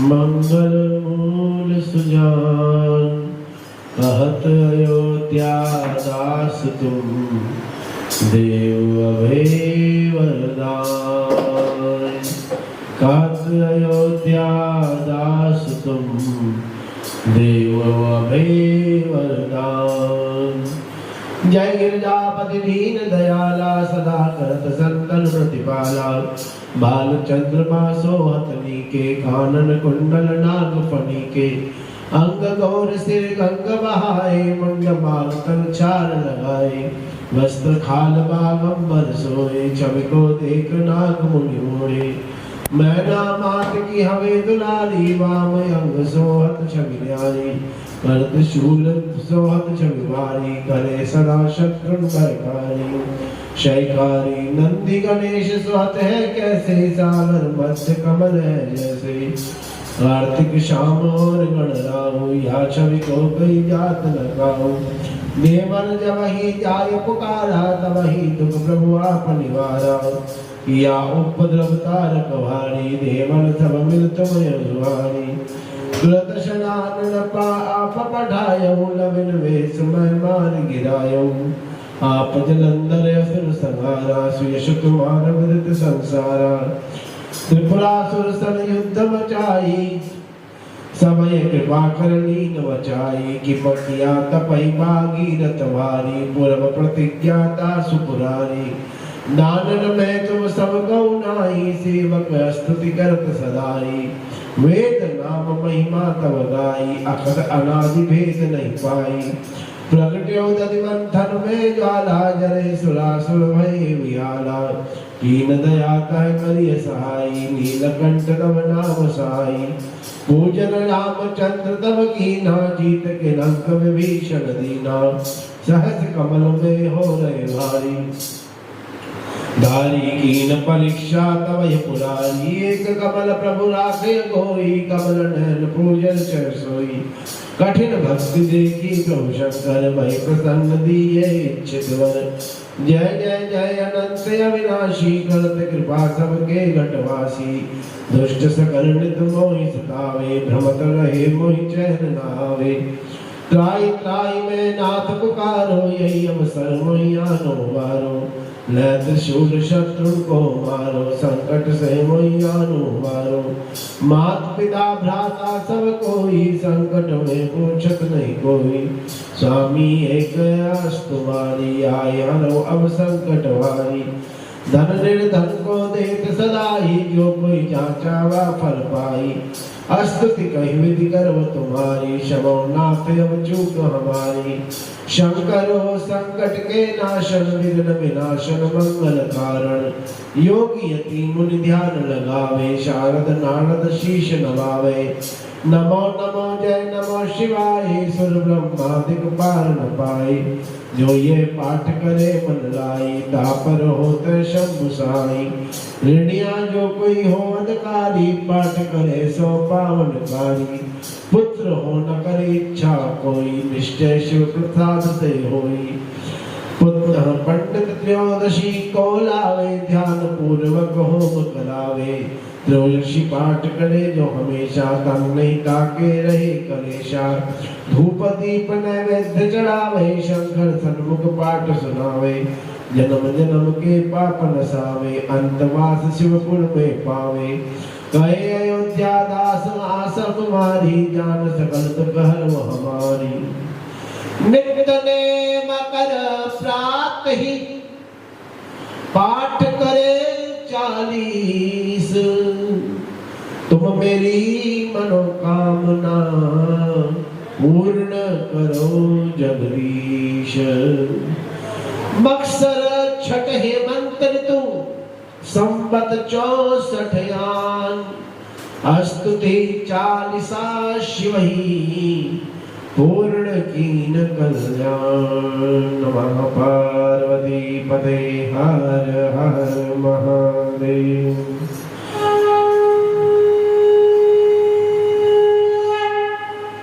मंगल मूल सुजान कहत अयोध्या दास तुम देव अभय वरदान। कहत अयोध्या दास तुम देव अभय वरदान। जय गिरिजापति दीन दयाला सदा करत संतन प्रतिपाला। बाल चंद्रमा सोहतनी के कानन कुंडल नाग फणी के। अंग गौर सिर गंग बहाए मुंड माल तन चार लगाए। वस्त्र खाल बागंबर सोए छवि को देख नाग मुनि मोए। मैना मात की हवे दुलारी वाम अंग सोहत छवि न्यारी। करत शूल सोहत छवि वारी करे सदा शत्रु भयकारी। शैकारी नंदी गणेश सोहत है कैसे सागर मध्य कमल है जैसे। कार्तिक शाम और गणराहु या छवि को कई जात लगाओ। देवन जब ही जाय पुकारा तब ही दुख प्रभु आप निवारा। या उपद्रव तारक भारी देवन सब मिल तुम युवारी। तुरत शनान आप पढ़ायो लविन वेश मैं मार गिरायो। आप जलंधर असुर संहारा सुयश कुमार विदित संसारा। त्रिपुरासुर सन युद्ध मचाई समय कृपा कर लीन वचाई। कि पकिया तपई भागीरथ भारी पूर्व प्रतिज्ञाता सुपुरारी। दानन में तुम सब गौ नाई सेवक स्तुति करत सदाई। वेद नाम महिमा तव गाई अखर अनादि भेद नहीं पाई। प्रगट्यो दधि मंथन में ज्वाला जरे सुरासुर भय विहाला। कीन दया कह करिय सहाई नीलकंठ तव नाम साई। पूजन रामचंद्र तव कीना जीत के लंक विभीषण दीना। सहस कमल में हो रहे भारी धारी कीन परीक्षा तव ये पुरारी। एक कमल प्रभु राखे गोई कमल नयन पूजन चर सोई। कठिन भक्ति देखी प्रभु शंकर भय प्रसन्न दिए इच्छित वर। जय जय जय अनंत अविनाशी करत कृपा सबके घटवासी। दुष्ट सकल नित मोहि सतावे भ्रमत रहे मोहि चैन न आवे। त्राहि त्राहि में नाथ पुकारो यही अवसर मोहि आनो बारो। नैत शूल शत्रु को मारो संकट से मोहि आनो बारो। मात पिता भ्राता सब कोई संकट में पूछत नहीं कोई। स्वामी एक आस तुम्हारी आय हरो अब संकट वारी। धन निर्धन को देत सदाई जो कोई जाचावा फल पाई। स्तुति कही विधि गर्व तुम्हारी शमो नाथ अब चूक हमारी। शंकरो संकट के नाशन विघ्न विनाशन मंगल कारण। योगी यति मुनि ध्यान लगावे शारद नारद शीश नवावे। नमो नमो जय नमो शिवाय सुर ब्रह्मादिक पार न पाए। जो ये पाठ करे मन लाई तापर होते शंभु साई। ऋणिया जो कोई हो अधिकारी पाठ करे सो पावन कारी। पुत्र हो न करे इच्छा कोई निश्चय शिव प्रसाद से होई। पुत्र पंडित त्रयोदशी को लावे ध्यान पूर्वक होम करावे। त्रयोदशी पाठ करे जो हमेशा तन नहीं ताके रहे कलेशा। धूप दीप नैवेद्य चढ़ावे शंकर सन्मुख पाठ सुनावे। जन्म जन्म के पाप नसावे अंतवास शिवपुर में पावे। कहे अयोध्या दास आस तुम्हारी जान सकल दुख हर हमारी। नित्य ने मकर प्रात ही पाठ करे 40। तुम मेरी मनोकामना पूर्ण करो जगदीश। मक्सर छठ हेमंत ऋतु संवत 64 यान। स्तुति 40 शिव ही पूर्ण कीन कल्याण। नमः पार्वती पते हर हर महादेव।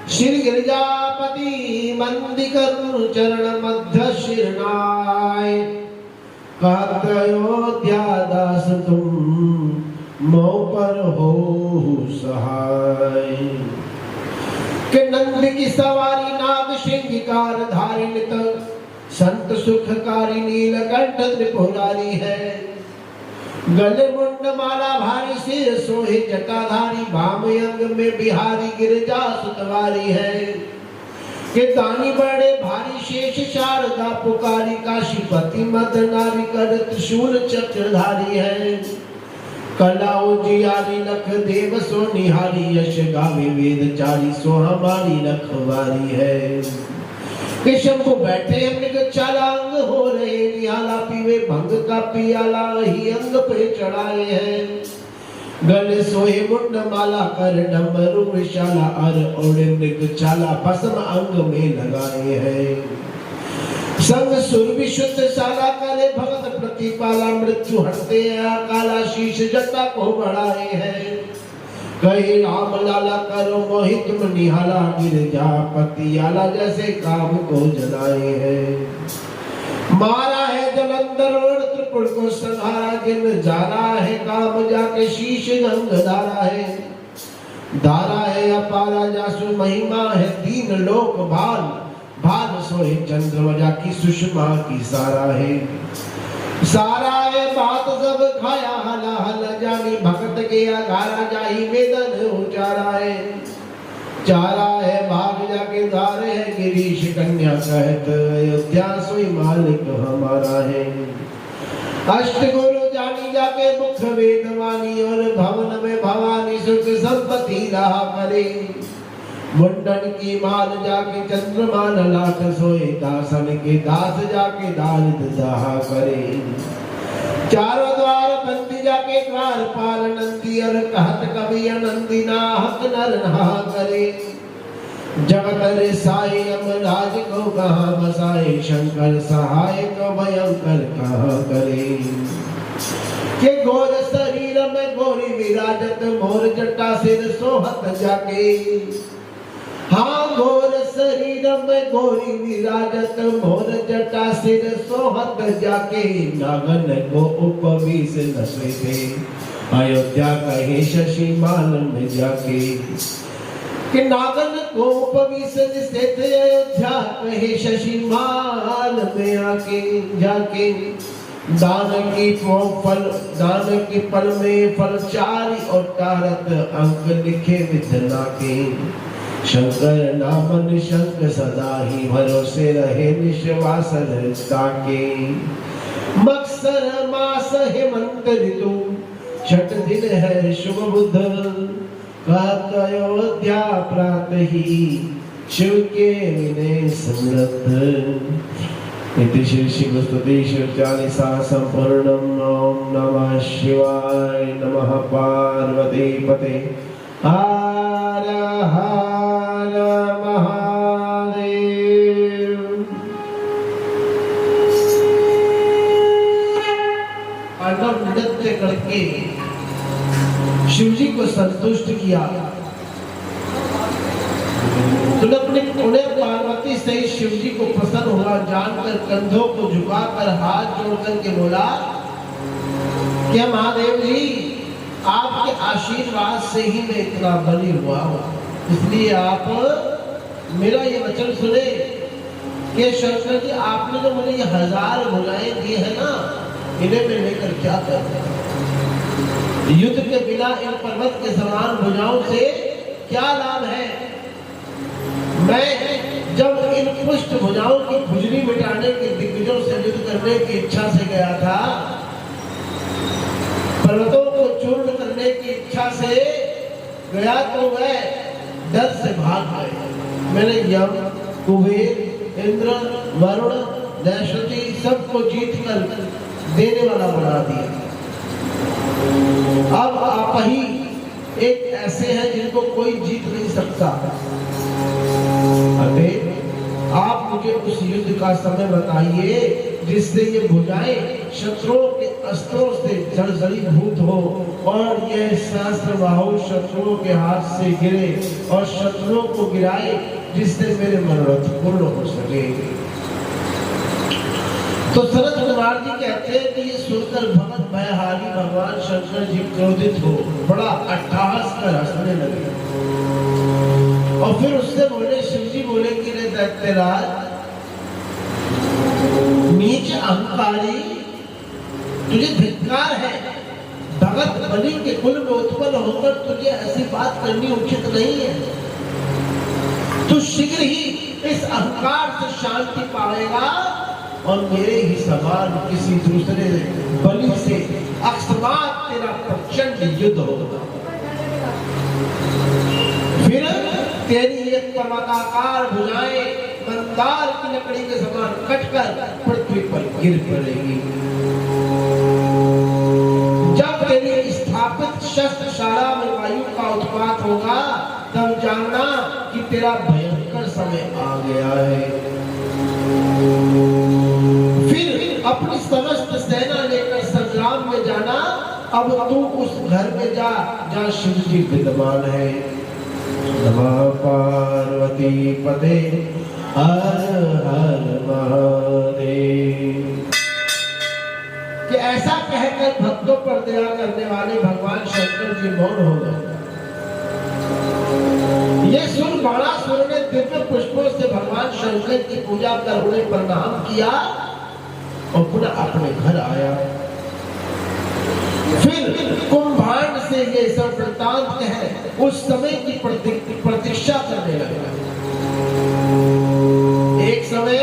श्री गिरिजापति मंदिकर चरण मध्य शिरनाय। कहत अयोध्या दास तुम मोह पर हो सहाय। के नंद की सवारी नाग सिंहिकार धारित संत सुखकारी नीलकंठ त्रिपुरारी है। गले मुंड माला भारी सिर सोहे जटाधारी वाम अंग में बिहारी गिरजा सुतवारी है। के दानी बड़े भारी शेष शारदा पुकारी काशीपति मद नारी कर त्रिशूल चक्रधारी है। कला उजियारी लख देव सो निहारी यश गावे वेद चारी सो हमारी रखवारी है। कि शंभु बैठे मृग चाला अंग हो रहे निहाला पीवे भंग का पियाला ही अंग पे चढ़ाए हैं। गले सोहे मुंड माला कर डमरू विशाला अर ओढ़े मृग चाला भस्म अंग में लगाए हैं। संग सुर विशुद्ध शाला करे भगत प्रतिपाला मृत्यु हटते काला शीश जटा को बढ़ाए हैं। कहे राम लाला करो मोहित तुम निहाला गिरजा पतियाला जैसे काम को जलाए हैं। मारा है जलंधर और त्रिपुर को संहारा जिन जारा है काम जाके शीश गंग धारा है। धारा है अपारा जासु महिमा है दीन लोक भाल भाल सोहे चंद्रवजा की सुषमा की सारा है। सारा है बात सब खाया हला हल जानी भक्त के आधारा जाही वेदन उचारा है। चारा है भाग जाके द्वार है गिरीश कन्या कहत अयोध्या सोई मालिक हमारा है। अष्ट गुरु जानी जाके मुख वेदवानी और भवन में भवानी सुख संपत्ति रहा करे। मुंडन की माल जाके चंद्रमा लाट सोए दासन के दास जाके दारिद दहा करे। चारों द्वार बंदी जाके द्वार पाल नंदी और कहत कवि नंदी नाहक नर नहा करे। जगत रे साई अमराज को कहाँ बसाए शंकर सहाय को भयंकर कहाँ करे। के घोर शरीर में गोरी विराजत मोर जटा सिर सोहत जाके। हाँ घोर शरीर में गोरी विराजत मोर जटा सिर सोहत जाके। नागन को उपवीस नशे थे अयोध्या कहे शशि माल में जाके। कि नागन को उपवीस से थे अयोध्या कहे शशि माल में आके जाके। दान की पल में फल चारि और तारत अंक लिखे विधना के। शंकर नामन शंक सदा ही भरोसे रहे निश्वास ताके। मक्सर मास हेमंत ऋतु छठ दिन है शुभ बुध कहत अयोध्या प्रात ही शिव के विनय समृद्ध। इति श्री शिव स्तुति शिव चालीसा संपूर्णम। ओम नमः शिवाय नमः पार्वती पते हर हर महादेव। अर्णव नृत्य करके शिव जी को संतुष्ट किया। उन्हें पार्वती से शिव जी को प्रसन्न हुआ जानकर कंधों को झुकाकर हाथ जोड़कर के बोला क्या महादेव जी आपके आशीर्वाद से ही मैं इतना बली हुआ हूँ। इसलिए आप मेरा ये वचन सुने कि शंकर जी आपने जो मुझे ये 1000 भुजाएं दी है ना इन्हें मैं लेकर क्या करूं। युद्ध के बिना इन पर्वत के समान भुजाओं से क्या लाभ है। मैं जब इन पुष्ट भुजाओं की खुजली मिटाने के दिग्गजों से युद्ध करने की इच्छा से गया था। पर्वतों को चूर्ण करने की इच्छा से गया तो मैं डर से भाग गए। मैंने यम कुबेर इंद्र वरुण दैशती सबको जीत कर देने वाला बना दिया। अब आप ही एक ऐसे हैं जिनको कोई जीत नहीं सकता। अतः आप मुझे उस युद्ध का समय बताइए जिससे ये भुजाएं शत्रुओं के अस्त्रों से जर्जरीभूत हो और यह सहस्त्रबाहु शत्रुओं के हाथ से गिरे और शत्रुओं को गिराए जिससे मेरे मनोरथ पूर्ण हो सके। तो सनत कुमार जी कहते हैं कि ये सुनकर भगत भयहारी भगवान शंकर जी क्रोधित हो बड़ा अट्टहास कर हंसने लगे और फिर उससे बोले, शिव जी बोले कि रे दैत्यराज, नीच अहंकारी, तुझे धिक्कार है। भगत बलि के कुल में उत्पन्न होकर तुझे ऐसी बात करनी उचित नहीं है। तू शीघ्र ही इस अहंकार से शांति पाएगा और मेरे ही समान किसी दूसरे बलि से अकस्मात तेरा प्रचंड युद्ध होगा। फिर तेरी एक पर्वताकार भुजाएं मंदार की लकड़ी के समान कटकर पृथ्वी पर गिर पड़ेगी। जब तेरी स्थापित शस्त्रशाला में वायु का उत्पात होगा तब जानना कि तेरा भयंकर समय आ गया है। फिर अपनी समस्त सेना लेकर संग्राम में जाना। अब तू उस घर में जा जहाँ शिव जी विद्यमान है। नमः पार्वती पते हर हर महादेव। कि ऐसा कहकर भक्तों पर दया करने वाले भगवान शंकर जी मौन हो गए। ये सुन बाणासुर ने दिव्य पुष्पों से भगवान शंकर की पूजा कर उन्हें प्रणाम किया और पुनः अपने घर आया। फिर कुंभांड से ये सब वृत्तांत है उस समय की प्रतीक्षा करने लगा। एक समय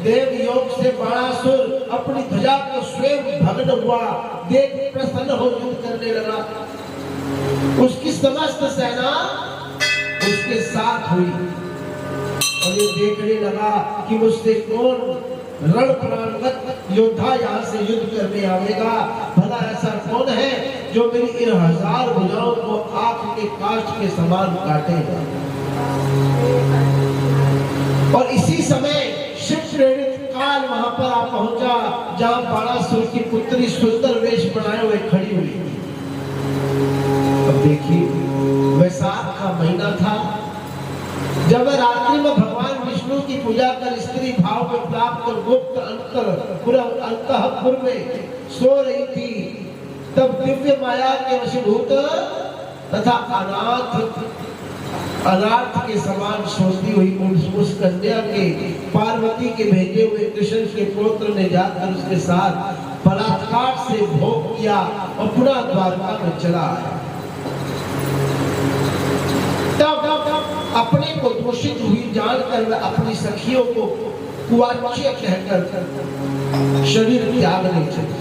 देव योग से बाणासुर अपनी ध्वजा को स्वयं भग्न हुआ देख प्रसन्न हो युद्ध करने लगा। उसकी समस्त सेना उसके साथ हुई और ये देखने लगा कि मुझसे कौन रण प्राणगत योद्धा यहाँ से युद्ध करने आवेगा। भला ऐसा कौन है जो मेरी इन 1000 भुजाओं को आंख के काष्ठ के समान काटेगा। और इसी समय शिव प्रेरित काल वहां पर आ पहुंचा जहां बाणासुर की पुत्री सुंदर वेश बनाए हुए खड़ी हुई। अब देखिए वैशाख का महीना था जब रात्रि में भगवान विष्णु की पूजा कर स्त्री भाव में प्राप्त और गुप्त अंतःपुर में सो रही थी। तब दिव्य माया के वशीभूत तथा अनाथ के समान सोती हुई उस कन्या के पार्वती के भेजे हुए कृष्ण के पुत्र ने जाकर उसके साथ बलात्कार से भोग किया और पुनः द्वारका में चला आया। तब अपने को दूषित हुई जानकर वह अपनी सखियों को कुवाच्य कहकर शरीर त्यागने चली।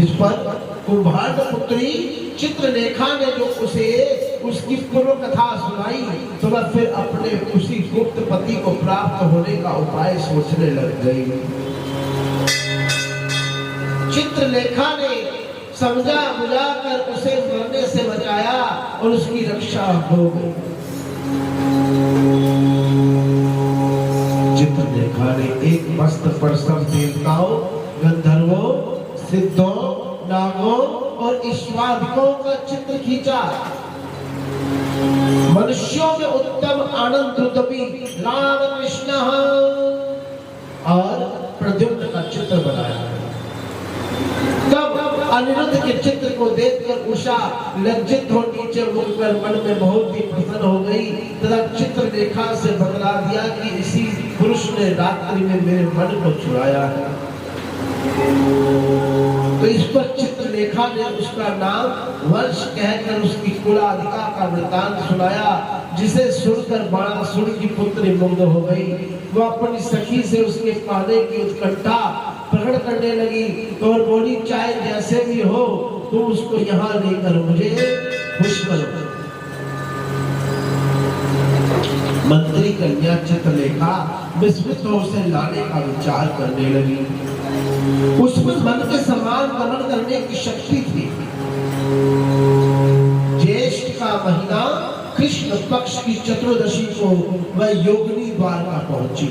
इस पर कुंभांड पुत्री चित्रलेखा ने जो उसे उसकी पूर्व कथा सुनाई तो वह फिर अपने उसी गुप्त पति को प्राप्त होने का उपाय सोचने लग गई। चित्रलेखा ने समझा बुझा कर उसे मरने से बचाया और उसकी रक्षा हो गई। चित्रलेखा ने एक वस्त्र पर सब देवताओं, गंधर्वों, सिद्धों, नागों और ईश्वादिकों का चित्र खींचा। मनुष्यों में उत्तम आनंद रुदबी राम कृष्ण और प्रद्युम्न का चित्र बनाया। तब अनिरुद्ध के चित्र को देखकर उषा लज्जित हो नीचे मुख कर मन में बहुत ही प्रसन्न हो गई तथा चित्रलेखा से बतला दिया कि इसी पुरुष ने रात्रि में मेरे मन को चुराया है। तो इस पर चित्रलेखा ने उसका नाम वंश कहकर उसकी कुलाधिका का वृतांत सुनाया, जिसे सुनकर बाणासुर की पुत्री मुग्ध हो गई। वो अपनी सखी से उसके पाने की उत्कंठा प्रकट करने लगी और बोली, चाहे जैसे भी हो तुम उसको यहाँ लेकर मुझे खुश करो। मंत्री कन्या चित्रलेखा विस्मित हो उसे लाने का विचार करने लगी। उसमें मन के समान गमन करने की शक्ति थी। ज्येष्ठ का महीना कृष्ण पक्ष की चतुर्दशी को वह योगिनी द्वारका पहुंची।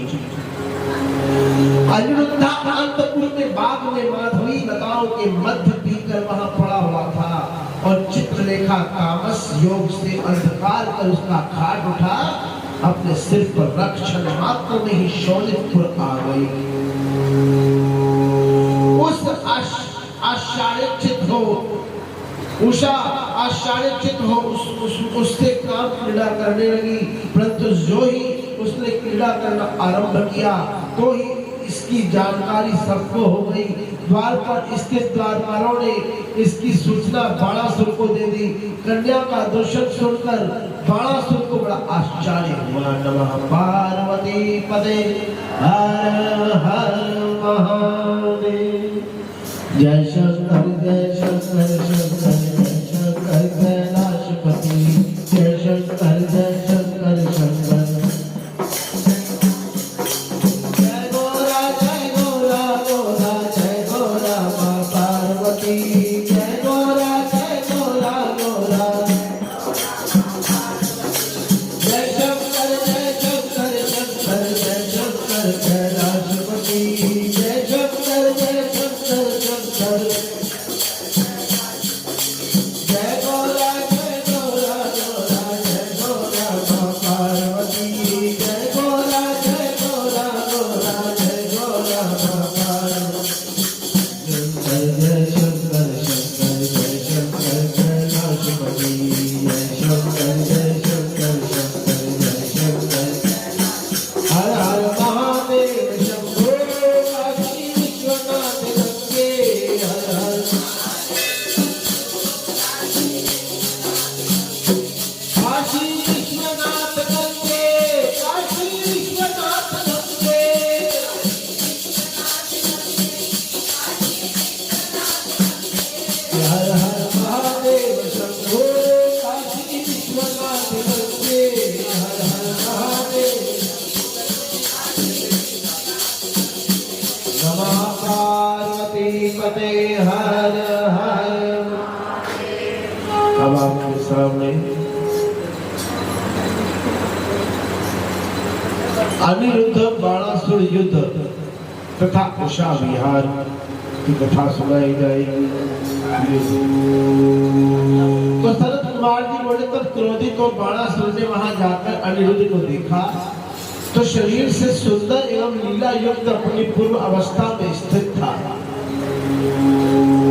अनिरुद्धा अंतपुर में बाग में माधवी लताओं के मध्य पीकर वहां पड़ा हुआ था और चित्रलेखा तामस योग से अंधकार कर उसका खाट उठा अपने सिर पर रक्षण मात्र में ही शोणितपुर आ गई। उस उषा आश्चर्यचकित हो उससे काम क्रीड़ा करने लगी, परंतु जो ही उसने क्रीड़ा करना आरंभ किया तो ही इसकी जानकारी सबको हो गई। द्वार पर स्थित द्वारपालों ने इसकी सूचना बाणासुर को दे दी। कन्या का दूषण सुनकर बाणासुर को बड़ा आश्चर्य हुआ। नमः पार्वती पते हर हर महादेव। जय शंकर जय शंकर शंकर जय शंकर कैलाशपति। जय शंकर जय शंकर शंकर। जय गोरा गोरा जय गोरा माँ पार्वती। जय गोरा गोरा। जय शंकर शंकर शंकर जय शंकर कैलाशपति। जय शंकर शंकर जय गोरा गोरा जय गोरा माँ पार्वती। जय गोरा गोरा जय गोरा माँ पार्वती। जय शंकर शंकर जय शंकर कैलाशपति। जय शंकर शंकर जय शंकर। हर हर महादेव शंभो काशी विश्वनाथ गंगे। हर हर काशी विश्वनाथ गंगे। काशी विश्वनाथ गंगे। हर हर महादेव शंभो काशी विश्वनाथ गंगे। हर हर महादेव। नमः पार्वती पते हर हर। अब आपके सामने अनिरुद्ध बाणासुर युद्ध तथा उषा विहार की कथा सुनाई जाएगी। तो सनत कुमार जी बोले तब क्रोधित को बाणासुर ने वहां जाकर अनिरुद्ध को देखा तो शरीर से सुंदर एवं लीला युक्त अपनी पूर्व अवस्था में स्थित था।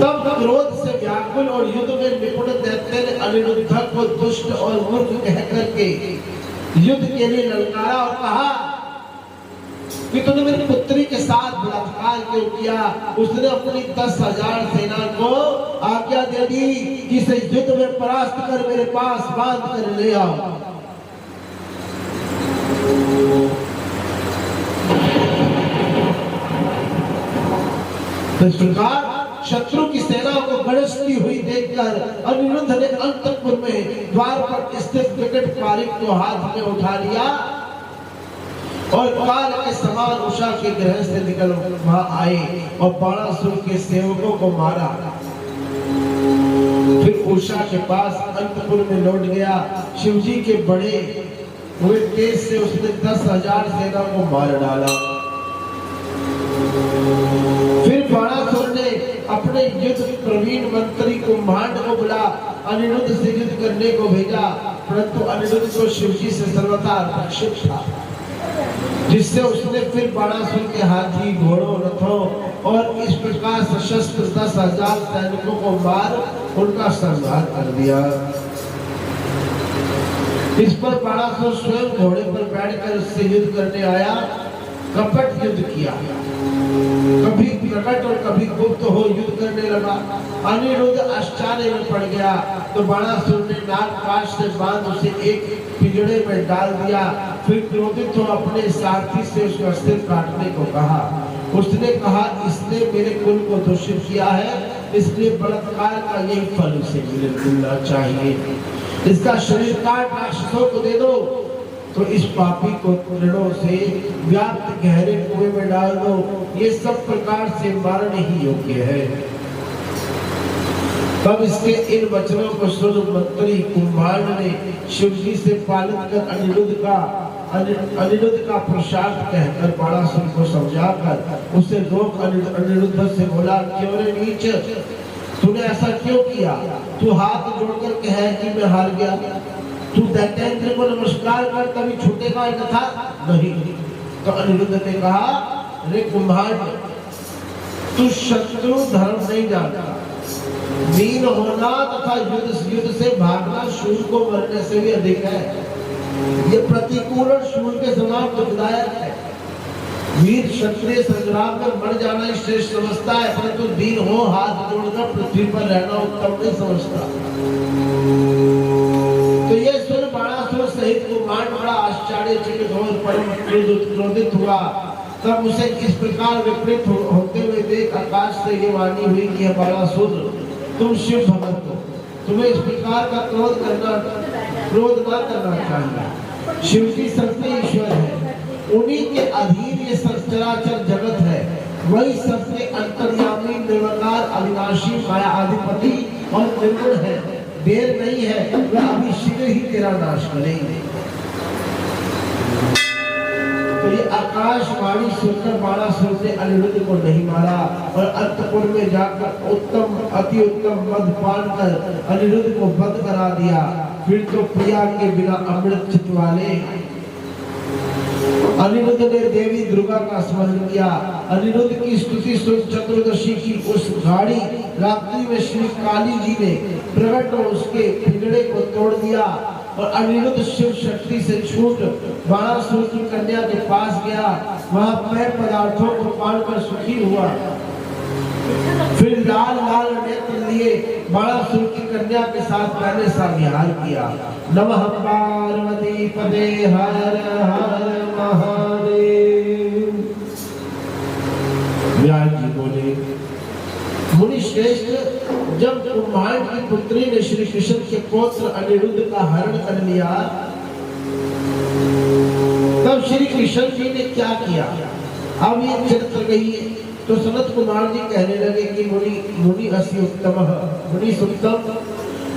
तब क्रोध से व्याकुल और युद्ध में निपुण दैत्य ने अनिरुद्ध को दुष्ट और मूर्ख कहकर के युद्ध के लिए ललकारा और कहा कि तूने मेरी पुत्री के साथ बलात्कार क्यों किया। उसने अपनी 10,000 सेना को आज्ञा दे दी कि इसे युद्ध में परास्त कर मेरे पास बांध कर ले आओ। इस प्रकार शत्रु की सेना को गरजती हुई देखकर अनिरुद्ध ने अंतपुर में द्वार पर स्थित विकट पारिक को हाथ में उठा लिया और काल के समान उषा के ग्रह से निकल वहां आए और बाणासुर के सेवकों को मारा। फिर उषा के पास अंतपुर में लौट गया। शिवजी के बड़े हुए तेज से उसने 10,000 सेना को मार डाला। फिर बाणासुर ने अपने युद्ध प्रवीण मंत्री कुंभांड को बुला अनिरुद्ध से युद्ध करने को भेजा, परंतु अनिरुद्ध को शिवजी से सर्वथा रक्षित था, जिससे उसने फिर बाणासुर के हाथी घोड़ों रथों और इस प्रकार सशस्त्र 10,000 सैनिकों को मार उनका संहार कर दिया। इस पर बाणासुर स्वयं घोड़े पर बैठकर उससे युद्ध करने आया। कपट युद्ध किया, कभी प्रकट और कभी गुप्त हो युद्ध करने लगा। अनिरुद्ध आश्चर्य में पड़ गया तो बाणासुर ने नाग काश से बांध उसे एक पिंजड़े में डाल दिया। फिर क्रोधित हो अपने सारथी से उसका सिर काटने को कहा। उसने कहा, इसने मेरे कुल को दूषित किया है, इसलिए बलात्कार का यही फल उसे मिलना चाहिए। इसका शरीर काट राक्षसों को दे दो, तो इस पापी को ऋणों से व्याप्त गहरे कुएं में डाल दो। ये सब प्रकार से मारने ही योग्य है। तब इसके इन वचनों को सुन मंत्री कुंभांड ने शिवजी से पालन कर अनिरुद्ध का प्रसाद कहकर बाणासुर को समझाकर उसे रोक अनिरुद्ध से बोला, क्यों रे नीच, तूने ऐसा क्यों किया? तू हाथ जोड़कर कहे कि मैं हार गया। तू दैत्येंद्र को नमस्कार कर कभी छूटेगा कथा नहीं। तो अनिरुद्ध ने कहा, रे कुंभांड, तू शत्रु धर्म नहीं जानता, दीन होना तथा युद्ध से भागना शूर को मरने से भी अधिक है। ये प्रतिकूल शूर के समान दुखदायक है। वीर क्षत्रिय संग्राम में मर जाना ही श्रेष्ठ समझता है, परंतु दीन हो हाथ जोड़कर पृथ्वी पर रहना उत्तम नहीं समझता। तो ये सुन बाणासुर सहित कुम्हांड बड़ा आश्चर्यचकित हो परम क्रोधित हुआ। तब उसे इस प्रकार विपरीत होते हुए देख आकाश से ये वाणी हुई कि बाणासुर, तुम शिव भक्त हो, तुम्हें इस प्रकार का क्रोध न करना चाहिए। शिव जी सबसे ईश्वर है, उन्हीं के अधीन ये चराचर जगत है। वही सबसे अंतर्यामी, निर्विकार, अविनाशी, माया आधिपति और निर्गुण है। देर नहीं है, वह अभी शीघ्र ही तेरा नाश करेंगे। तो ये आकाशवाणी सुनकर बाणासुर ने अनिरुद्ध को नहीं मारा और अंतपुर में जाकर उत्तम अति उत्तम मद पान कर अनिरुद्ध को बंद करा दिया। फिर तो प्रिया के बिना अमृत चित्त वाले अनिरुद्ध ने देवी दुर्गा का स्मरण किया। अनिरुद्ध की स्तुति सुन चतुर्दशी की उस गाढ़ी रात्रि में श्री काली जी ने प्रकट हो उसके पिंजड़े को तोड़ दिया और अनिरुद्ध शिव शक्ति से छूट बाणासुर की कन्या के पास गया। वहां पेय पदार्थों को पान कर सुखी हुआ। फिर लाल लाल नेत्र लिए बाणासुर की कन्या के साथ पहले सा विहार किया। नमः पार्वती पदे हर हर महादेव। व्यास जी बोले, मुनि श्रेष्ठ, जब कुम्हांड की पुत्री ने श्री कृष्ण के पुत्र अनिरुद्ध का हरण कर लिया, तब श्री कृष्ण जी ने क्या किया? अब ये चरित्र गई है। तो सनत कुमार जी कहने लगे कि मुनि अति उत्तम, मुनि सुतम।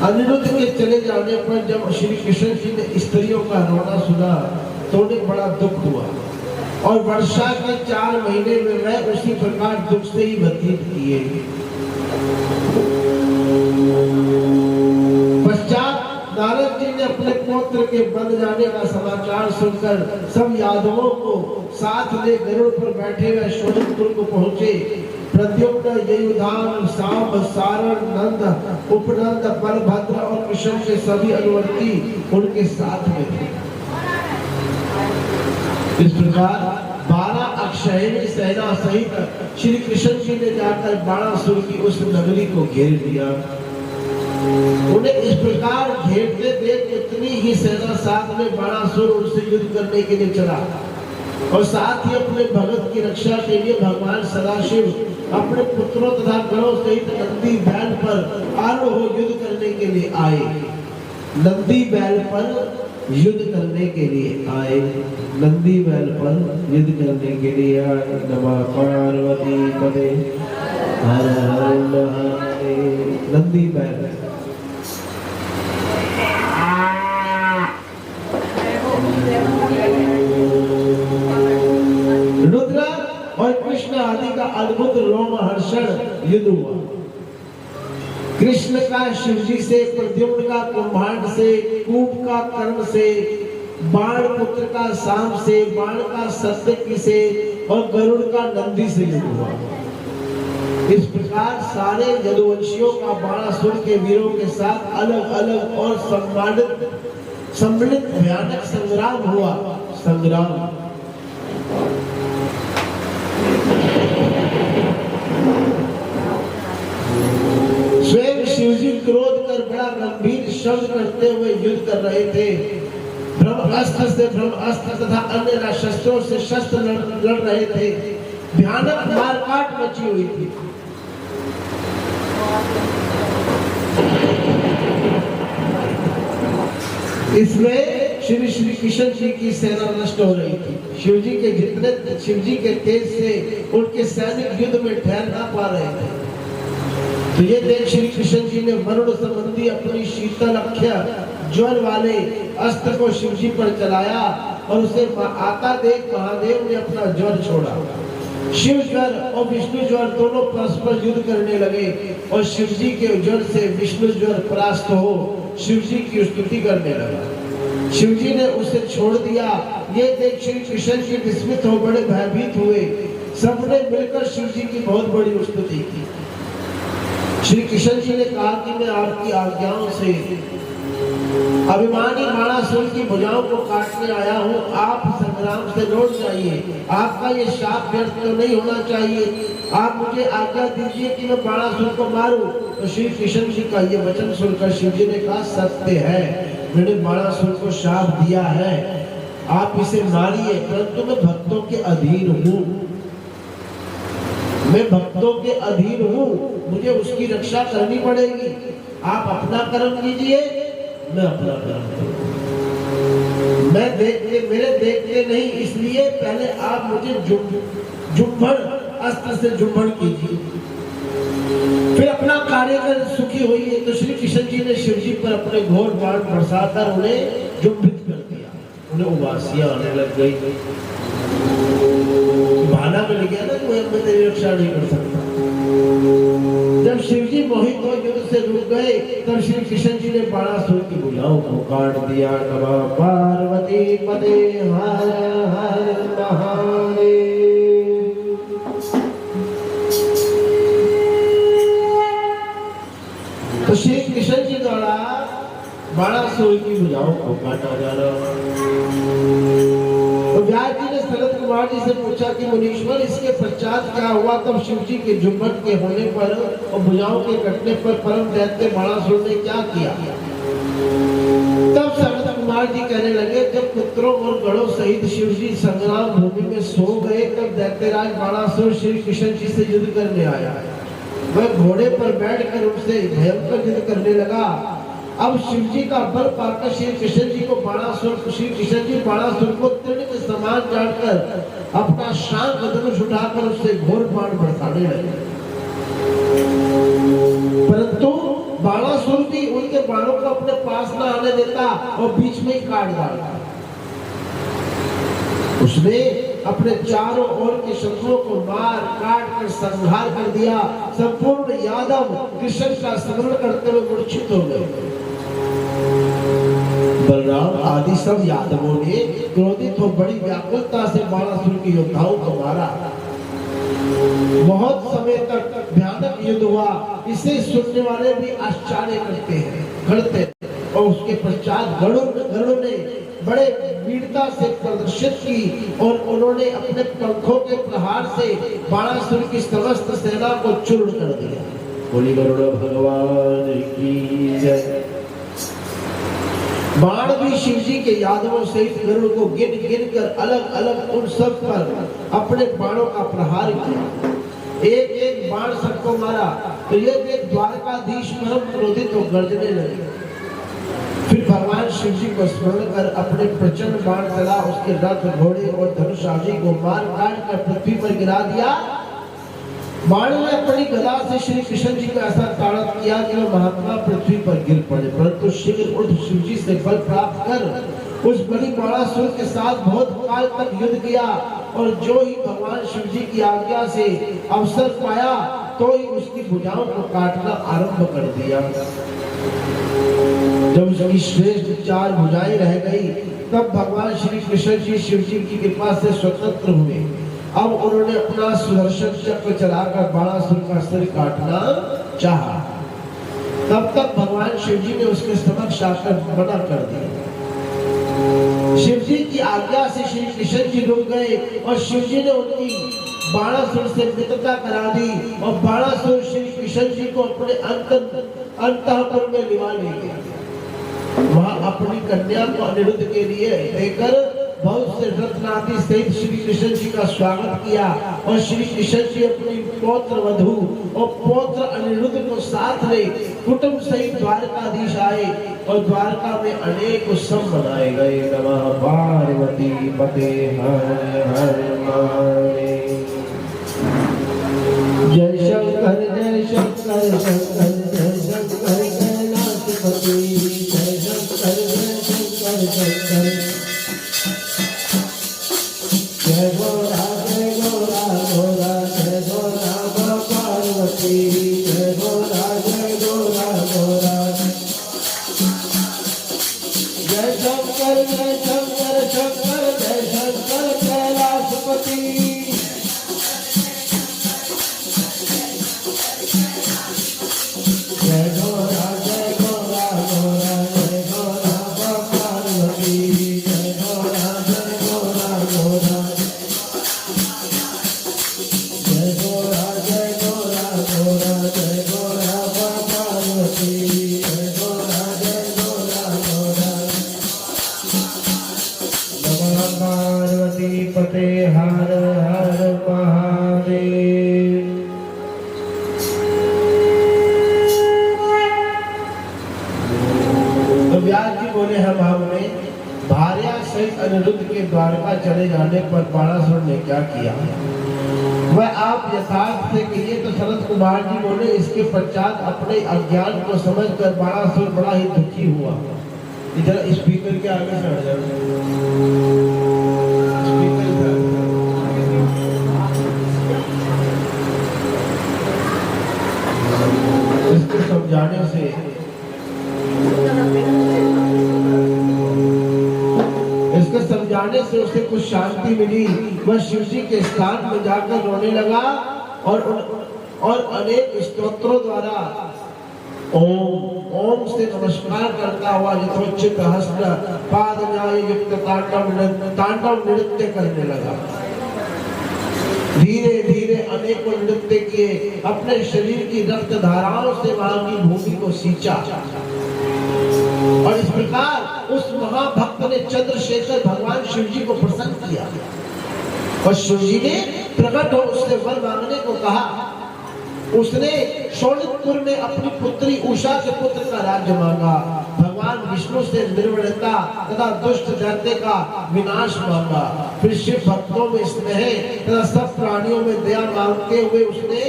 अनिरुद्ध के चले जाने पर जब श्री कृष्ण जी ने स्त्रियों का रोना सुना तो उन्हें बड़ा दुख हुआ और वर्षा के 4 महीने में वह उसी प्रकार दुख से ही व्यतीत किए। पश्चात नारद जी ने अपने पुत्र के बन जाने का समाचार सुनकर सब यादवों को साथ ले गरुड़ पर बैठे हुए शोणितपुर को पहुंचे। प्रद्युम्न, युधान, सांब, सारण, नंद, उपनंद, बलभद्र और कृष्ण के सभी अनुवर्ती उनके साथ में थे। इस प्रकार 12 अक्षयणी सेना सहित श्री कृष्ण जी ने जाकर बाणासुर की उस नगरी को घेर लिया। उन्हें इस प्रकार घेरते देख इतनी ही सेना साथ में बाणासुर उनसे युद्ध करने के लिए चला और साथ ही अपने भगत की रक्षा के लिए भगवान सदाशिव अपने पुत्रों तथा गणों सहित नंदी बैल पर आरूढ़ हो युद्ध करने के लिए आए। नंदी बैल पर युद्ध करने के लिए आए। नंदी बैल पर युद्ध करने के लिए आए। नमः पार्वती पदे हर हर महादेव। नंदी बैल रुद्र और कृष्ण आदि का अद्भुत रोमहर्षण युद्ध हुआ। कृष्ण का शिवजी से, प्रद्युम्न का कुम्हांड से, कूप का कर्ण से, बाण पुत्र का सांब से, बाण का सत्यकी से और गरुड़ का नंदी से युद्ध हुआ। इस प्रकार सारे यदुवंशियों का बाणासुर के वीरों के साथ अलग अलग और सम्मिलित भयानक संग्राम हुआ। स्वयं शिवजी क्रोध कर बड़ा गंभीर शब्द करते हुए युद्ध कर रहे थे। ब्रह्मास्त्र से ब्रह्मास्त्र तथा अन्य शस्त्रों से शस्त्र लड़ रहे थे। भयानक मारकाट मची हुई थी। इसमें श्री कृष्ण जी की सेना नष्ट हो रही थी। शिवजी के तेज से उनके सैनिक युद्ध में ठहर ना पा रहे थे। तो ये देख श्री कृष्ण जी ने वरुण संबंधी अपनी शीतल अख्य ज्वर वाले अस्त्र को शिवजी पर चलाया और उसे आता देख महादेव ने अपना ज्वर छोड़ा। शिव ज्वर और विष्णु ज्वर दोनों परस्पर युद्ध करने लगे और शिवजी के ज्वर से विष्णु ज्वर परास्त हो शिवजी की स्तुति करने लगा। शिवजी ने उसे छोड़ दिया। ये देख श्री कृष्ण जी विस्मित हो बड़े भयभीत हुए। सबने मिलकर शिवजी की बहुत बड़ी स्तुति की। श्री कृष्ण जी ने कहा कि मैं आपकी आज्ञाओं से अभिमानी बाणासुर की भुजाओं को काटने आया हूँ, आप संग्राम से लौट जाइए, आपका ये शाप व्यर्थ तो नहीं होना चाहिए, आप मुझे आज्ञा दीजिए कि मैं बाणासुर को मारूं। तो श्री कृष्ण जी का ये वचन सुनकर शिव जी ने कहा सत्य है, मैंने बाणासुर को शाप दिया है, आप इसे मारिए, परंतु मैं भक्तों के अधीन हूँ, मैं भक्तों के अधीन हूँ, मुझे उसकी रक्षा करनी पड़ेगी, आप अपना कर्म कीजिए, मैं अपना कर्म करूँ, मैं देखते मेरे देखते नहीं, इसलिए पहले आप मुझे जुम्भड़ अस्त्र से जुम्भड़ कीजिए, फिर अपना कार्य कर सुखी होइए। तो श्री कृष्ण जी ने शिव जी पर अपने घोर बाण बरसाकर उन्हें जुम्भित कर दिया, उन्हें उबासियां आने लग गई, बहाना मिल गया ना कोई मैं तेरी रक्षा नहीं कर सकता। जब शिव जी मोहित हो युद्ध से रुक गए, तब श्री कृष्ण जी ने बाणासुर की भुजाओं को काट दिया। नमः पार्वती पते हर हर महादेव। तो श्री कृष्ण जी द्वारा बाणासुर की भुजाओं को काटा जा रहा। तो व्यास जी ने सनत कुमार जी से पूछा कि मुनीश्वर इसके पश्चात क्या हुआ। तब शिव जी के जुम्मन के होने पर और भुजाओं के कटने पर परम दैत्य बाणासुर ने क्या किया। तब सनत कुमार जी कहने लगे, जब पुत्रों और गणों सहित शिव जी संग्राम भूमि में सो गए, तब दैत्यराज बाणासुर श्री कृष्ण जी से युद्ध करने आया। वह घोड़े पर बैठकर उनसे भयंकर युद्ध करने लगा। अब शिव जी का बल पाकर श्री कृष्ण जी को बाणासुर को तीर के समान जानकर अपना शांत धनुष उठाकर उससे घोर बाण बरसाने लगे, परंतु बाणासुर भी उनके बाणों को अपने पास न आने देता और बीच में ही काट डालता। उसने अपने चारों ओर के शत्रुओं को मार काट कर संहार कर दिया। संपूर्ण यादव कृष्ण का स्मरण करते हुए मूर्छित हो गए। बलराम आदि सब यादवों ने क्रोधित हो बड़ी व्याकुलता से बाणासुर के योद्धाओं को मारा। बहुत समय तक भयानक युद्ध हुआ, इसे सुनने वाले भी आश्चर्य करते और उसके पश्चात गरुड़ ने बड़े वीरता से प्रदर्शित की और उन्होंने अपने पंखों के प्रहार से बाणासुर की समस्त सेना को चूर्ण कर दिया। बोली गरुड़ भगवान की जय। बाण भी शिव जी के यादवों सहित गरुड़ को गिन गिन कर अलग अलग उन सब पर अपने बाणों का प्रहार किया। एक एक बाण सबको मारा तो ये देख द्वारकाधीश परम क्रोधित हो गर्जने लगे। फिर भगवान शिव जी को स्मरण कर अपने प्रचंड बाण चला, उसके रथ घोड़े और धनुष आदि को मार काट कर पृथ्वी पर गिरा दिया। बाण ने अपनी गदा से श्री कृष्ण जी को ऐसा ताड़ित किया कि वह महात्मा पृथ्वी पर गिर पड़े, परंतु शीघ्र उठ शिव जी से बल प्राप्त कर उस बड़ी बाणासुर के साथ बहुत काल तक युद्ध किया और जो ही भगवान शिव जी की आज्ञा से अवसर पाया तो ही उसकी भुजाओं को काटना आरंभ कर दिया। जब उसकी श्रेष्ठ चार भुजाएं रह गई, तब भगवान श्री कृष्ण जी शिव जी की कृपा से स्वतंत्र हुए। अब उन्होंने अपना सुदर्शन चक्र चलाकर बाणासुर का सिर काटना चाहा। तब तक भगवान शिव जी ने उसके समक्ष आकर मना कर दिया। शिव जी की आज्ञा से श्री कृष्ण जी रुक गए और शिव जी ने उनकी बाणासुर से मित्रता करा दी और बाणासुर श्री कृष्ण जी को अपने अंतःपुर में लिवा ले गया। वहां अपनी कन्या को अनिरुद्ध के लिए देकर बहुत से रत्नादि सहित श्री कृष्ण जी का स्वागत किया और श्री कृष्ण जी अपनी पौत्र वधू और पौत्र अनिरुद्ध को साथ ले कुटुंब सहित द्वारकाधीश आए और द्वारका में अनेक उत्सव मनाए गए। नमः पार्वती पते हर हर महादेव। जय शंकर जय शंकर शंकर जय शंकर कैलाशपति। जय शंकर जय शंकर शंकर जय गोरा गोरा जय गोरा पार्वती। जय गोरा गोरा जय शंकर शंकर जय शंकर कैलाशपति। गोरा जय गोरा पार्वती जय गोरा गोरा नमः पार्वती पते हर हर महादेव। तो व्यास जी बोले हम हमने भार्या सहित अनिरुद्ध के द्वारका चले जाने पर बाणासुर ने क्या किया वह आप यथार्थ से कहिए। तो सनत कुमार जी बोले इसके पश्चात अपने अज्ञान को समझकर बाणासुर बड़ा ही दुखी हुआ। इधर स्पीकर के आगे से हट जाओ। इसको समझाने से उसे कुछ शांति मिली। वह शिव जी के स्थान में जाकर रोने लगा और अनेक स्तोत्रों द्वारा ओम ओम से नमस्कार करता हुआ यथोचित हस्त पाद न्याय युक्त तांडव नृत्य करने लगा। धीरे धीरे अनेकों नृत्य किए, अपने शरीर की रक्त धाराओं से वहां की भूमि को सींचा और इस प्रकार उस महाभक्त ने चंद्रशेखर भगवान शिव जी को प्रसन्न किया और शिव जी ने प्रकट हो उससे वर मांगने को कहा। उसने शोणितपुर में अपनी पुत्री उषा के पुत्र का राज्य मांगा। भगवान विष्णु से निर्वणता तथा दुष्ट दैत्य का विनाश मांगा। फिर शिव भक्तों में स्नेह तथा सब प्राणियों में दया मांगते हुए उसने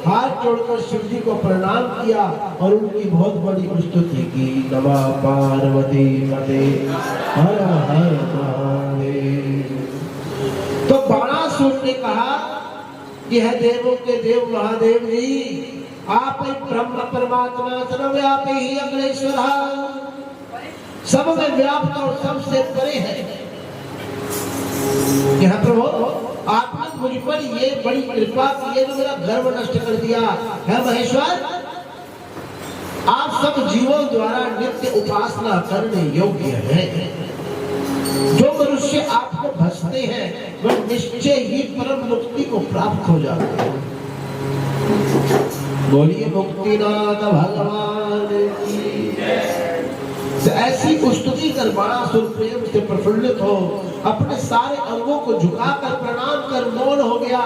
हाथ जोड़कर शिव जी को प्रणाम किया और उनकी बहुत बड़ी स्तुति की। नमः पार्वती पते हर हर महादेव। तो बाणासुर ने कहा कि है देवों के देव महादेव जी, आप ही ब्रह्म परमात्मा सर्वव्यापी ही अग्रेश्वर, सब में व्याप्त और सबसे परे है। यह प्रभु आपने मुझ पर ये बड़ी कृपा की है, तो मेरा गर्व नष्ट कर दिया है। महेश्वर, आप सब जीवों द्वारा नित्य उपासना करने योग्य है। जो मनुष्य आपको भजते हैं वह निश्चय ही परम मुक्ति को प्राप्त हो जाते हैं। बोलिए मुक्तिनाथ भगवान की जय। तो ऐसी स्तुति कर बाणासुर प्रेम से प्रफुल्लित हो अपने सारे अंगों को झुकाकर प्रणाम कर मौन हो गया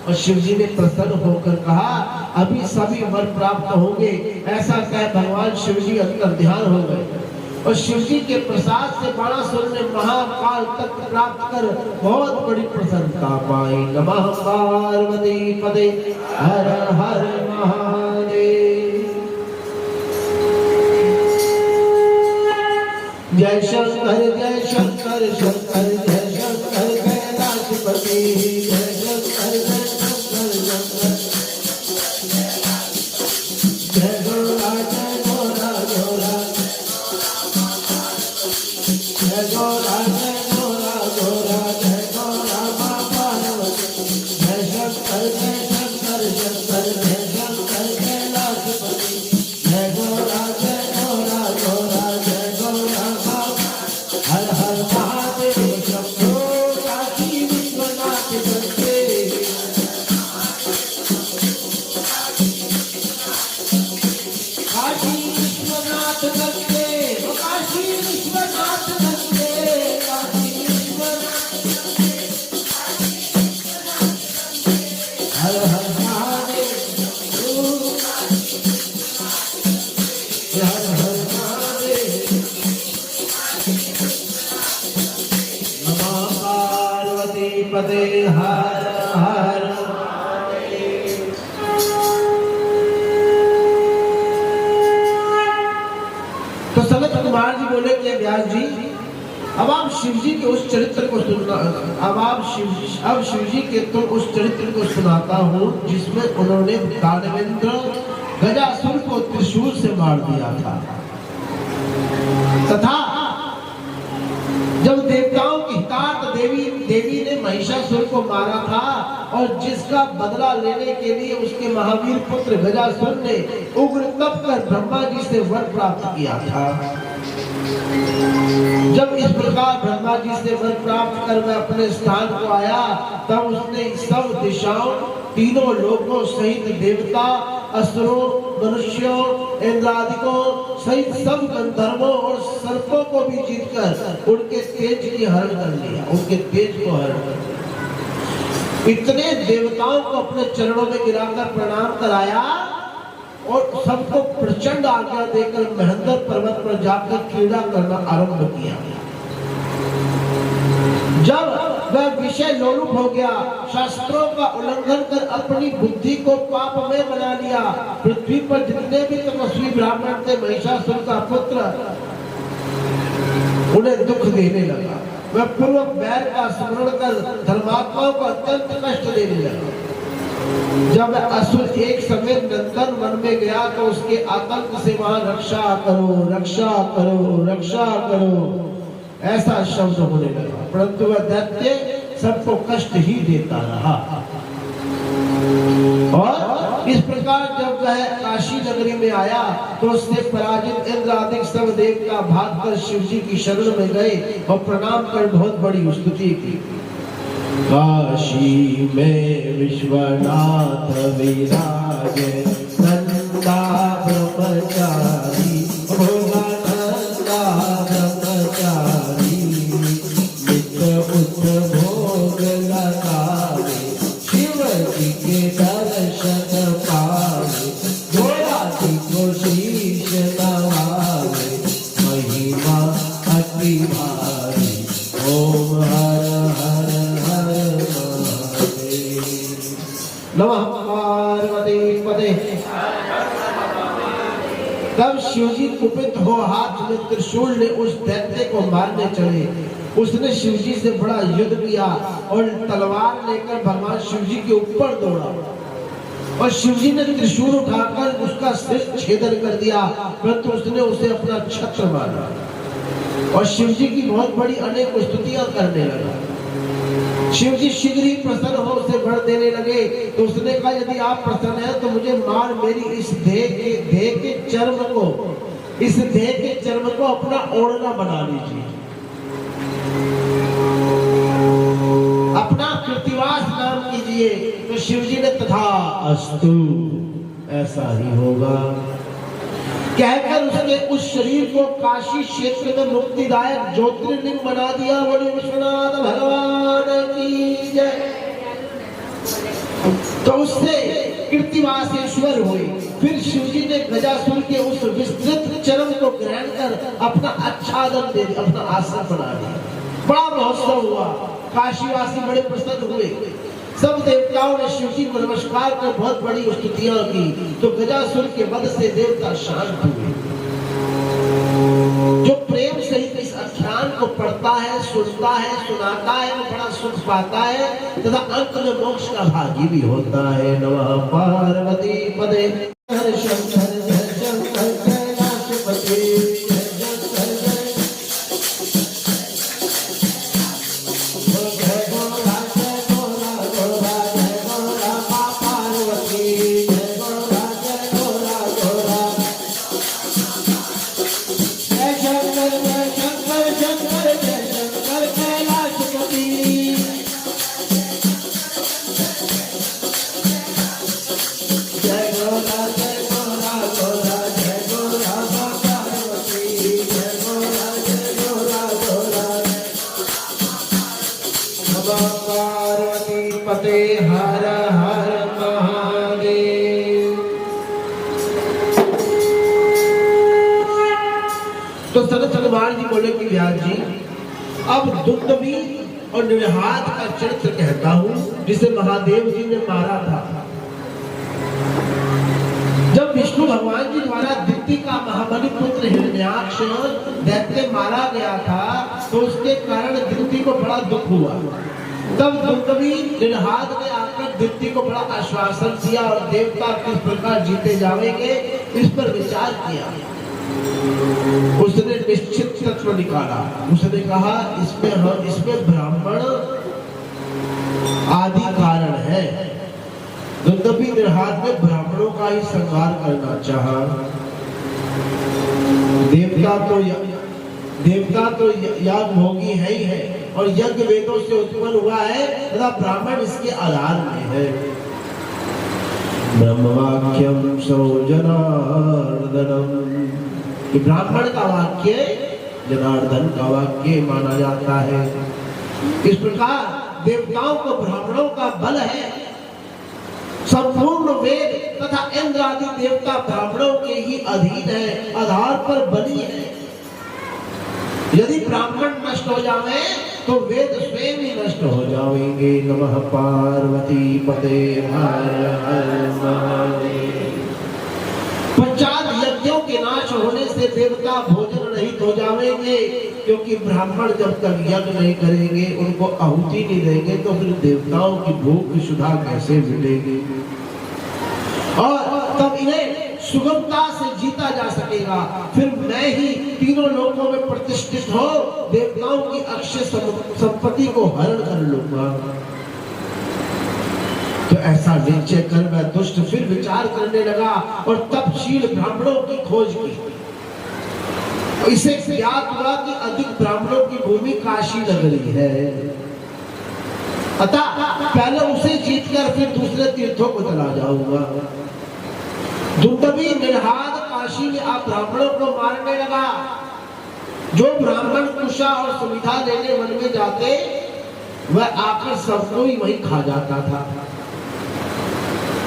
और शिव जी ने प्रसन्न होकर कहा अभी सभी वर प्राप्त होंगे। ऐसा कह भगवान शिव जी अंतर ध्यान हो गए और शिव जी के प्रसाद से बाणासुर ने महाकाल तक प्राप्त कर बहुत बड़ी प्रसन्नता पाई। नमः पार्वती पते हर हर महादेव। जय शंकर शंकर जय शंकर कैलाशपति जय शंकर शंकर जय गोरा गोरा गोरा जय गोरा गोरा जय गोरा पार्वती जय शंकर शंकर जय शंकर कैलाशपति जय गोरा गोरा जय गोरा हर हर महादेव शंभो काशी विश्वनाथ बंदे काशी विश्वनाथ बंदे काशी विश्वनाथ बंदे काशी विश्वनाथ हर हर महादेव हर हर महादेव। नमः पार्वती पते हर हर महादेव। तो सनत कुमार जी बोले कि व्यास जी अब आप शिव जी के उस चरित्र को सुनना, अब शिव जी के तो उस चरित्र को सुनाता हूँ जिसमें उन्होंने दानवेंद्र गजासुर को त्रिशूल से मार दिया था तथा जब देवताओं की हितार्थ देवी ने महिषासुर को मारा था और जिसका बदला लेने के लिए उसके महावीर पुत्र गजासुर ने उग्र तप कर ब्रह्मा जी से वर प्राप्त किया था। जब इस प्रकार ब्रह्मा जी से वर प्राप्त कर वह अपने स्थान को आया तब उसने सब दिशाओं तीनों लोगों सहित देवता असुरों, मनुष्यों, इंद्रादिकों सहित सब गंधर्वों और सर्पों को भी जीतकर उनके तेज की हरण कर लिया, उनके तेज को हरण कर लिया। इतने देवताओं को अपने चरणों में गिराकर प्रणाम कराया और सबको प्रचंड आज्ञा देकर महेंद्र पर्वत पर जाकर क्रीड़ा करना आरंभ किया। जब वह विषय लोलुप हो गया, शास्त्रों का उल्लंघन कर अपनी बुद्धि को पाप में बना लिया, पृथ्वी पर जितने भी तपस्वी ब्राह्मण थे, महिषासुर का पुत्र उन्हें दुख देने लगा। वह पूर्व बैर का स्मरण कर धर्मात्माओं को अत्यंत कष्ट देने लगा। जब असुर एक समय नंदन वन में गया तो उसके आतंक से वहां रक्षा करो, रक्षा करो, रक्षा करो ऐसा शब्द होने लगा, परंतु वह दैत्य सबको कष्ट ही देता रहा। और इस प्रकार जब वह काशी नगरी में आया तो उसने पराजित इंद्र आदि सब देवता भागकर शिव जी की शरण में गए और प्रणाम कर बहुत बड़ी स्तुति की। काशी में विश्वनाथ विराजे, नंदा ब्रह्मचारी, भोगानंदा ब्रह्मचारी, नित्य उपभोग लगावे, शिव जी के दर्शन पावे, गोराती को शीश नवावे, महिमा अति भारी, ओम हर हर नमः पार्वती पते। तब शिवजी कुपित हो हाथ में त्रिशूल ले उस दैत्य को मारने चले। उसने शिवजी से बड़ा युद्ध किया और तलवार लेकर भगवान शिवजी के ऊपर दौड़ा और शिवजी ने त्रिशूल उठाकर उसका सिर छेदन कर दिया, परंतु उसने उसे अपना छत्र माना और शिवजी की बहुत बड़ी अनेक स्तुतियां करने लगा। शिवजी शीघ्र ही प्रसन्न हो उसे वर देने लगे तो उसने कहा, यदि आप प्रसन्न हैं तो मुझे मार मेरी इस देह के चर्म को अपना ओढ़ना बना लीजिए, अपना कृतिवास नाम कीजिए। तो शिवजी ने तथा अस्तु, ऐसा ही होगा कहकर उसने उस शरीर को काशी क्षेत्र में मुक्तिदायक ज्योतिर्लिंग बना दिया। बोले विश्वनाथ भगवान की जय। तो उससे कृतिवासेश्वर हुए। फिर शिवजी ने गजासुर के उस विस्तृत चरण को ग्रहण कर अपना आच्छादन दे दिया, अपना आसन बना दिया। बड़ा महोत्सव हुआ, काशीवासी बड़े प्रसन्न हुए। सब देवताओं ने शिवजी को नमस्कार कर बहुत बड़ी स्तुतियां की। तो गजासुर के वध से देवता शांत हुए। जो प्रेम सहित इस आख्यान को पढ़ता है, सुनता है, सुनाता है, वो बड़ा सुख पाता है तथा अंत में मोक्ष का भागी भी होता है। नमः पार्वती पदे। हर शंकर जय शंकर कैलाशपति। हर हर महादेव। तो सनत हनुमान जी बोले कि व्यास जी, अब दुंदुभी और निरहाद का चरित्र कहता हूं जिसे महादेव जी ने मारा था। जब विष्णु भगवान जी द्वारा दिति का महाबली पुत्र हिरण्याक्ष दैत्य मारा गया था तो उसके कारण दिति को बड़ा दुख हुआ। तब दुंदुभी निरहाद ने आकर दिति को बड़ा आश्वासन दिया और देवता किस प्रकार जीते जाएंगे इस पर विचार किया। उसने निश्चित तत्व निकाला। उसने कहा इसमें ब्राह्मण आदि कारण है। दुंदुभी निरहाद में ब्राह्मणों का ही संहार करना चाहा। देवता तो याग भोगी है ही है और यज्ञ वेदों से उत्पन्न हुआ है तथा ब्राह्मण इसके आधार में है। ब्रह्मवाक्यम सौ जनार्दनम। ब्राह्मण का वाक्य जनार्दन का वाक्य माना जाता है। इस प्रकार देवताओं को ब्राह्मणों का बल है। संपूर्ण वेद तथा इंद्र आदि देवता ब्राह्मणों के ही अधीन है, आधार पर बनी है। यदि ब्राह्मण नष्ट हो जावे तो वेद स्वयं ही नष्ट हो जाएंगे। नमः पार्वती पते हर हर महादेव। 50 यज्ञों के नाश होने से देवता भोजन रहित हो जाएंगे, क्योंकि ब्राह्मण जब तक यज्ञ नहीं करेंगे, उनको आहुति नहीं देंगे, तो फिर देवताओं की भूख सुधा कैसे मिलेगी। और तब इन्हें सुगमता से जीता जा सकेगा। फिर मैं ही तीनों लोकों में प्रतिष्ठित हो देवताओं की अक्षय संपत्ति को हरण कर लूंगा। तो ऐसा निश्चय कर वह दुष्ट फिर विचार करने लगा और तपशील ब्राह्मणों की खोज की। इसे ज्ञात हुआ कि अधिक ब्राह्मणों की भूमि काशी नगरी है। अतः पहले उसे जीतकर फिर दूसरे तीर्थों को चला जाऊंगा। दुंदुभी निर्हाद काशी में आप ब्राह्मणों को मारने लगा। जो ब्राह्मण कुशा और सुविधा लेने वन में जाते, वह आकर सबको ही वहीं खा जाता था।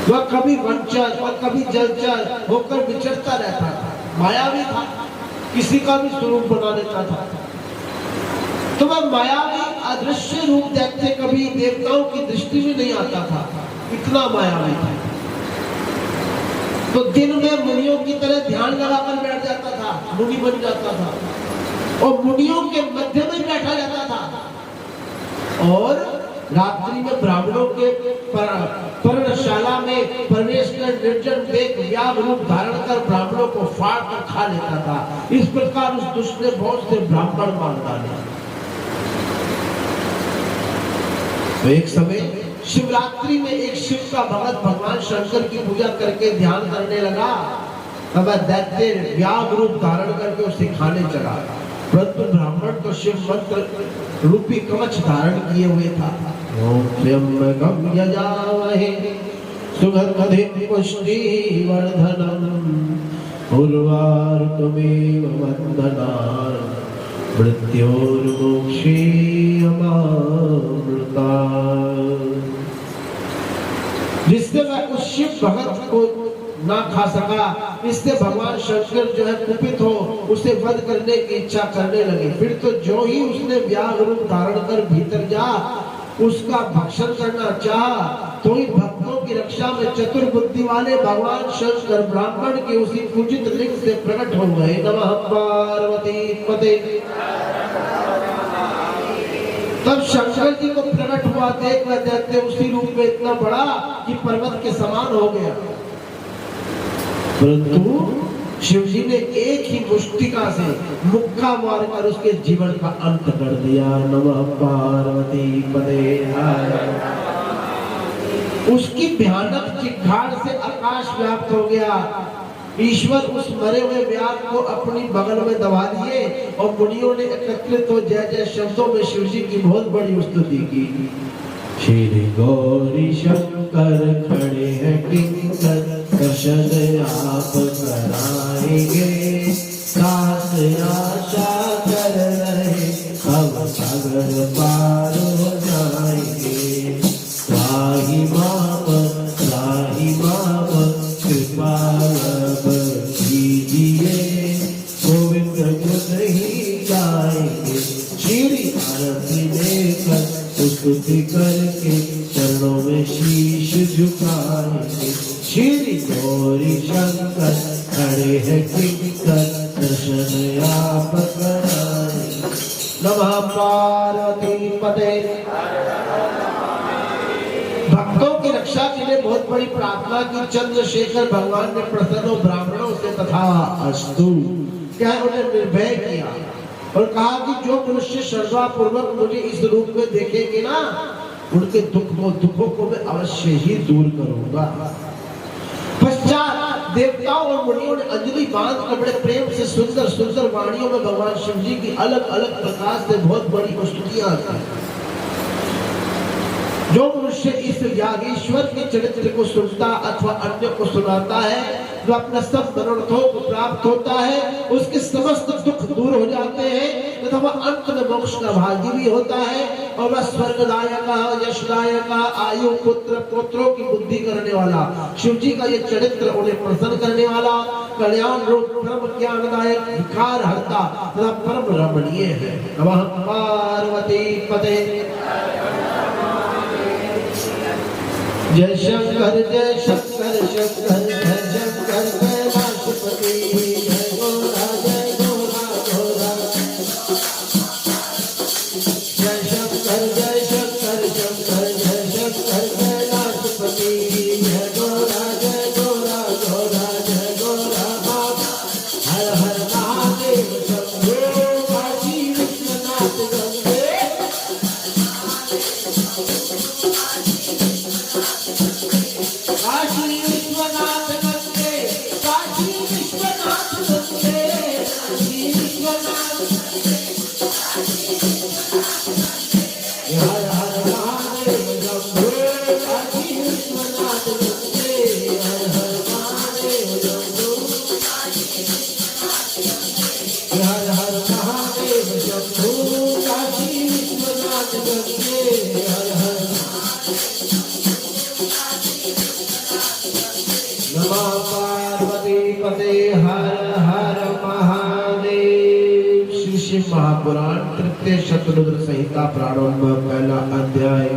वह कभी वंचर और कभी जलचर होकर विचरता रहता था। मायावी था, किसी का भी स्वरूप बना लेता था। तो वह मायावी अदृश्य रूप देखते कभी देवताओं की दृष्टि में नहीं आता था, इतना मायावी था। तो दिन में मुनियों की तरह ध्यान लगाकर बैठ जाता था, मुनि बन जाता था और मुनियों के मध्य में बैठा जाता था। और रात्रि में ब्राह्मणों के पर्णशाला में प्रवेश कर निर्जन देख व्याघ्र रूप धारण कर ब्राह्मणों को फाड़ कर खा लेता था। इस प्रकार उस दुष्ट ने बहुत से ब्राह्मण मार डाले। तो एक समय शिवरात्रि में एक शिव का भक्त भगवान शंकर की पूजा करके ध्यान करने लगा। तब दैत्य व्याघ्र रूप धारण करके उसे खाने चला, परंतु ब्राह्मण तो शिव मंत्र रूपी कवच धारण किए हुए था। ओम त्र्यंबकम यजामहे सुगंधिं पुष्टिवर्धनम् उर्वारुकमेव वन्दनात् मृत्योर्मोक्षे अमामृतात्। जिससे वह उस शिव भगत को ना खा सका, इससे भगवान शंकर जो है कुपित हो उसे वध करने की इच्छा करने लगे। फिर तो जो ही उसने व्याघ्र रूप धारण कर भीतर जा उसका भक्षण करना चाहा, तो ही भक्तों की रक्षा में चतुर बुद्धि वाले भगवान शंकर ब्राह्मण के उसी पूजित लिंग से प्रकट हो गए। नमः पार्वती पते। तब शंकर जी को प्रकट हुआ देख वह दैत्य उसी रूप में इतना बड़ा कि पर्वत के समान हो गया, परंतु शिव जी ने एक ही मुष्टिका से मुक्का मारकर उसके जीवन का अंत कर दिया। नमः पार्वती पते। उसकी भयानक चिक्खाड़ से आकाश व्याप्त हो गया। ईश्वर उस मरे हुए व्याघ्र को अपनी बगल में दबा लिए और मुनियों ने एकत्रित हो जय जय शब्दों में शिव जी की बहुत बड़ी स्तुति की। श्री गौरी शंकर खड़े हैं किंकर, दर्शन आप कराएंगे। सास आशा कर रहे अब सागर पार हो जाएंगे। त्राहि माम कृपा कीजिए, गोविंद गुण ही गाएंगे। श्री आरती देकर स्तुति करके चरणों में शीश झुकाएंगे। श्री गौरी शंकर खड़े हैं किंकर, दर्शन आप कराएंगे। नमः पार्वती पते। भक्तों की रक्षा के लिए बहुत बड़ी प्रार्थना की। चंद्रशेखर भगवान ने प्रसन्न हो ब्राह्मणों से तथा अस्तु कह उन्हें निर्भय किया और कहा कि जो मनुष्य श्रद्धा पूर्वक मुझे इस रूप में देखेंगे ना, उनके दुखों को मैं अवश्य ही दूर करूंगा। पश्चात देवताओं और मुनियों ने अंजलि बांध कर बड़े प्रेम से सुंदर सुंदर वाणियों में भगवान शिव जी की अलग अलग प्रकार से बहुत बड़ी स्तुतियां की। जो मनुष्य इस यागीश्वर के चरित्र को सुनता अथवा अन्य को सुनाता है, जो अपना सब मनोरथों को प्राप्त होता है, उसके समस्त दुख दूर हो जाते हैं तथा वह अंत में मोक्ष का भागी भी होता है। और वह स्वर्गदायक, यशदायक, आयु, पुत्र पुत्रों की बुद्धि करने वाला, शिव जी का ये चरित्र उन्हें प्रसन्न करने वाला, कल्याण रूप ब्रह्म ज्ञानदायक, विकार हरता तथा परम रमणीय है। नमः पार्वती पते। जय शंकर जय शंकर शंकर जय शंकर कैलाशपति, जय गोरा गोरा गोरा। जय शंकर शंकर जय शंकर कैलाशपति, जय गोरा गोरा जय गोरा बाबा। हर हर महादेव शंभो, काशी विश्वनाथ गंगे। काशी विश्वनाथ गंगे, काशी विश्वनाथ गंगे, काशी विश्वनाथ। हर हर महादेव शंभो, काशी विश्वनाथ गंगे, हर हर महादेव शंभो। हर हर महादेव शंभो, काशी विश्वनाथ गंगे, हर हर। नमः पार्वती पते। हर हर महादेव। श्री शिव महापुराण तृतीय शतरुद्र संहिता प्रारंभ, पहला अध्याय।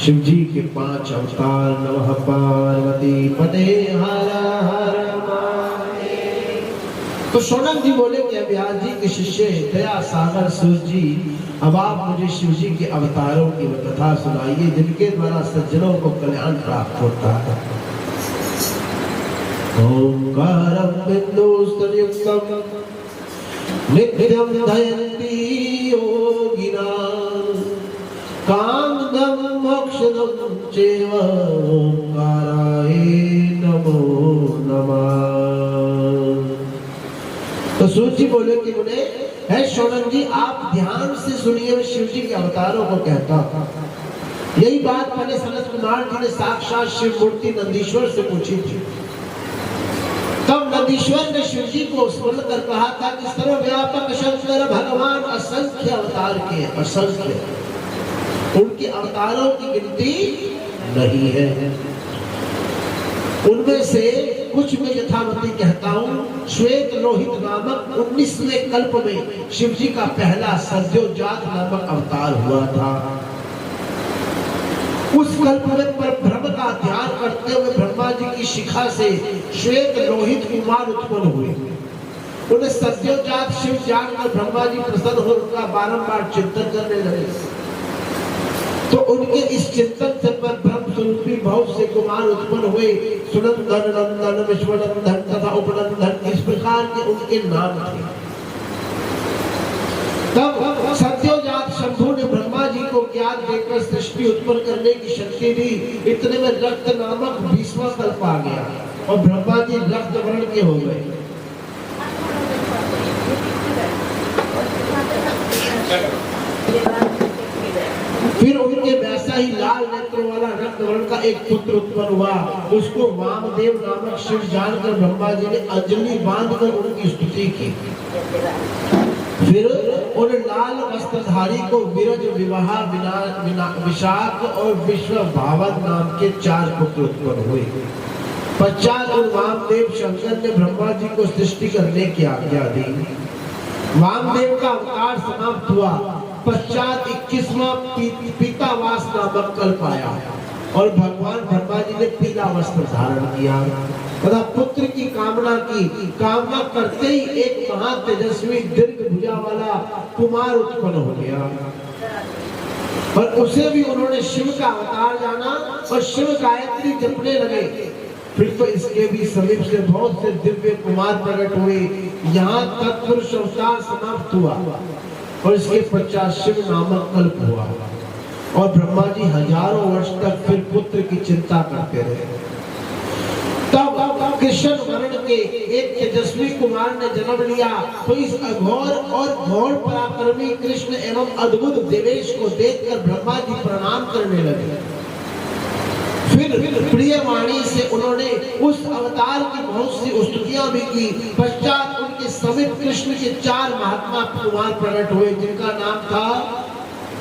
शिव जी के 5 अवतार। नमः पार्वती पते। हर हर महादेव। तो शौनक जी बोले कि व्यास जी के शिष्य दया सागर सूर्य जी, अब आप मुझे शिव जी के अवतारों की कथा सुनाइए जिनके द्वारा सज्जनों को कल्याण प्राप्त होता है। ओंकारं बिंदुस्तरयुक्तं नित्यं ध्यायन्ति योगिनां, कामदं मोक्षदं चैव ओंकाराय नमो नमः। तो सूर्य जी बोले कि मुने, है शौनक जी, आप ध्यान से सुनिए, मैं शिव जी के अवतारों को कहता हूँ। यही बात पहले सनत कुमार जी ने साक्षात शिव मूर्ति नंदीश्वर से पूछी थी। तब नंदीश्वर ने शिव जी को स्मरण कर कहा था कि सर्वव्यापक शंकर भगवान असंख्य अवतार के, असंख्य, उनके अवतारों की गिनती नहीं है। उनमें से कुछ में यथामति कहता हूँ। श्वेत लोहित नामक 19वें कल्प में शिव जी का पहला सद्योजात नामक अवतार हुआ था। उस कल्प में परब्रह्म का ध्यान करते हुए ब्रह्मा जी की शिखा से श्वेत लोहित कुमार उत्पन्न हुए। उन्हें सद्योजात शिव जानकर ब्रह्मा जी प्रसन्न हो उनका बारंबार चिंतन करने लगे। तो उनके इस चिंतन से ब्रह्म स्वरूपी बहुत से कुमार उत्पन्न हुए। सुनंदन, नंदन, विश्वनंदन तथा उपनंदन, इस प्रकार के उनके नाम थे। तब सद्योजात शंभु ने ब्रह्मा जी को ज्ञान देकर सृष्टि उत्पन्न करने की शक्ति दी। इतने में रक्त नामक 20वां कल्प आ गया और ब्रह्मा जी रक्त वर्ण के हो गए। फिर उनके वैसा ही लाल नेत्रों वाला रक्त वर्ण का एक पुत्र उत्पन्न हुआ। उसको वामदेव नामक शिव जानकर ब्रह्मा जी ने अंजलि बांधकर उनकी स्तुति की। फिर उन लाल वस्त्रधारी को विरज, विवाह, विशाख और विश्व भावन नाम के 4 पुत्र उत्पन्न हुए। पश्चात उन वामदेव शंकर ने ब्रह्मा जी को सृष्टि करने की आज्ञा दी। वामदेव का अवतार समाप्त हुआ। पश्चात 21वां पीतावास नामक कल्प आया और भगवान ब्रह्मा जी ने पीला वस्त्र धारण किया तथा पुत्र की कामना की। कामना करते ही एक महातेजस्वी दीर्घ भुजा वाला कुमार उत्पन्न हो गया और उसे भी उन्होंने शिव का अवतार जाना और शिव गायत्री जपने लगे। फिर तो इसके भी समीप से बहुत से दिव्य कुमार प्रकट हुए। यहाँ तत्पुरुष अवतार समाप्त हुआ और इसके पश्चात शिव नामक कल्प हुआ और ब्रह्मा जी हजारों वर्ष तक फिर पुत्र की चिंता करते रहे। तब कृष्ण वर्ण के एक तेजस्वी कुमार ने जन्म लिया। तो इस अघोर और घोर पराक्रमी कृष्ण एवं अद्भुत देवेश को देखकर ब्रह्मा जी प्रणाम करने लगे। फिर प्रिय वाणी से उन्होंने उस अवतार की बहुत सी स्तुतियां भी की। पश्चात उनके समीप कृष्ण के 4 महात्मा कुमार प्रकट हुए, जिनका नाम था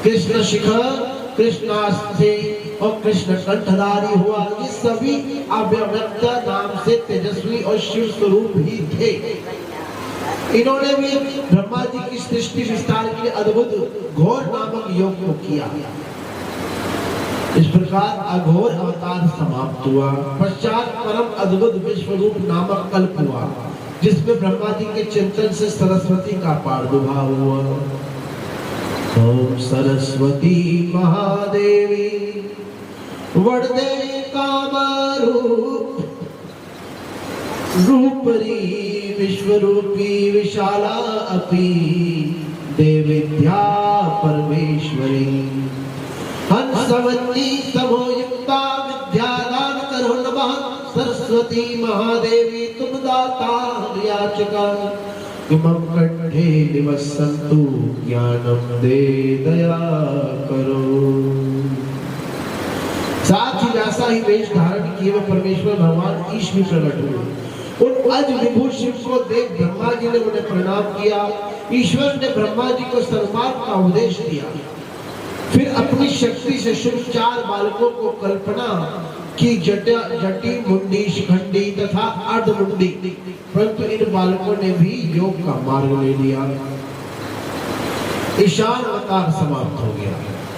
कृष्ण शिखर, कृष्णास्ते और कृष्ण कंठधारी हुआ। ये सभी अव्यक्त नाम से तेजस्वी और शिव स्वरूप ही थे। इन्होंने भी ब्रह्मा जी की सृष्टि विस्तार के लिए अद्भुत घोर नामक योग को किया। इस प्रकार अघोर अवतार समाप्त हुआ। पश्चात परम अद्भुत विश्वरूप नामक कल्प हुआ, जिसमें ब्रह्मा जी के चिंतन से सरस्वती का प्रादुर्भाव हुआ। ओम सरस्वती महादेवी वरदे कामरूप रूपरी विश्वरूपी विशाला अपि देविद्या परमेश्वरी हंसवती तमोयुक्ता विद्यादान करो नमः। सरस्वती महादेवी तुम दाता याचका इमं कंठे निवसन्तु ज्ञानम दे दया करो। साथ ही वैसा ही वेश धारण किए हुए परमेश्वर भगवान ईश भी प्रकट हुए। उन अज विभू शिव को देख ब्रह्मा जी ने उन्हें प्रणाम किया। ईश्वर ने ब्रह्मा जी को सन्मार्ग का उपदेश दिया। फिर अपनी शक्ति से शुभ 4 बालकों को कल्पना की, जटी मुंडी शिखंडी तथा अर्धमुंडी, परंतु इन बालकों ने भी योग का मार्ग ले लिया। ईशान अवतार समाप्त हो गया।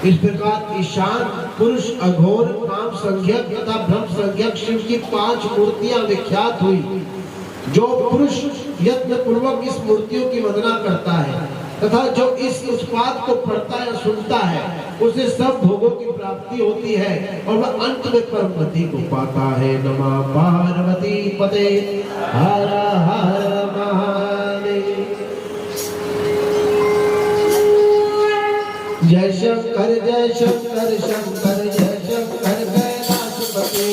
इस प्रकार ईशान पुरुष अघोर काम संज्ञक तथा ब्रह्म संज्ञक शिव की 5 मूर्तियां विख्यात हुई। जो पुरुष यत्न पूर्वक इस मूर्तियों की वंदना करता है तथा जो इस उत्पाद को पढ़ता या सुनता है, उसे सब भोगों की प्राप्ति होती है और वह अंत में परम गति को पाता है। नमः पार्वती पते हर हर महादेव। जय शंकर जय शंकर शंकर जय शंकर कैलाशपति।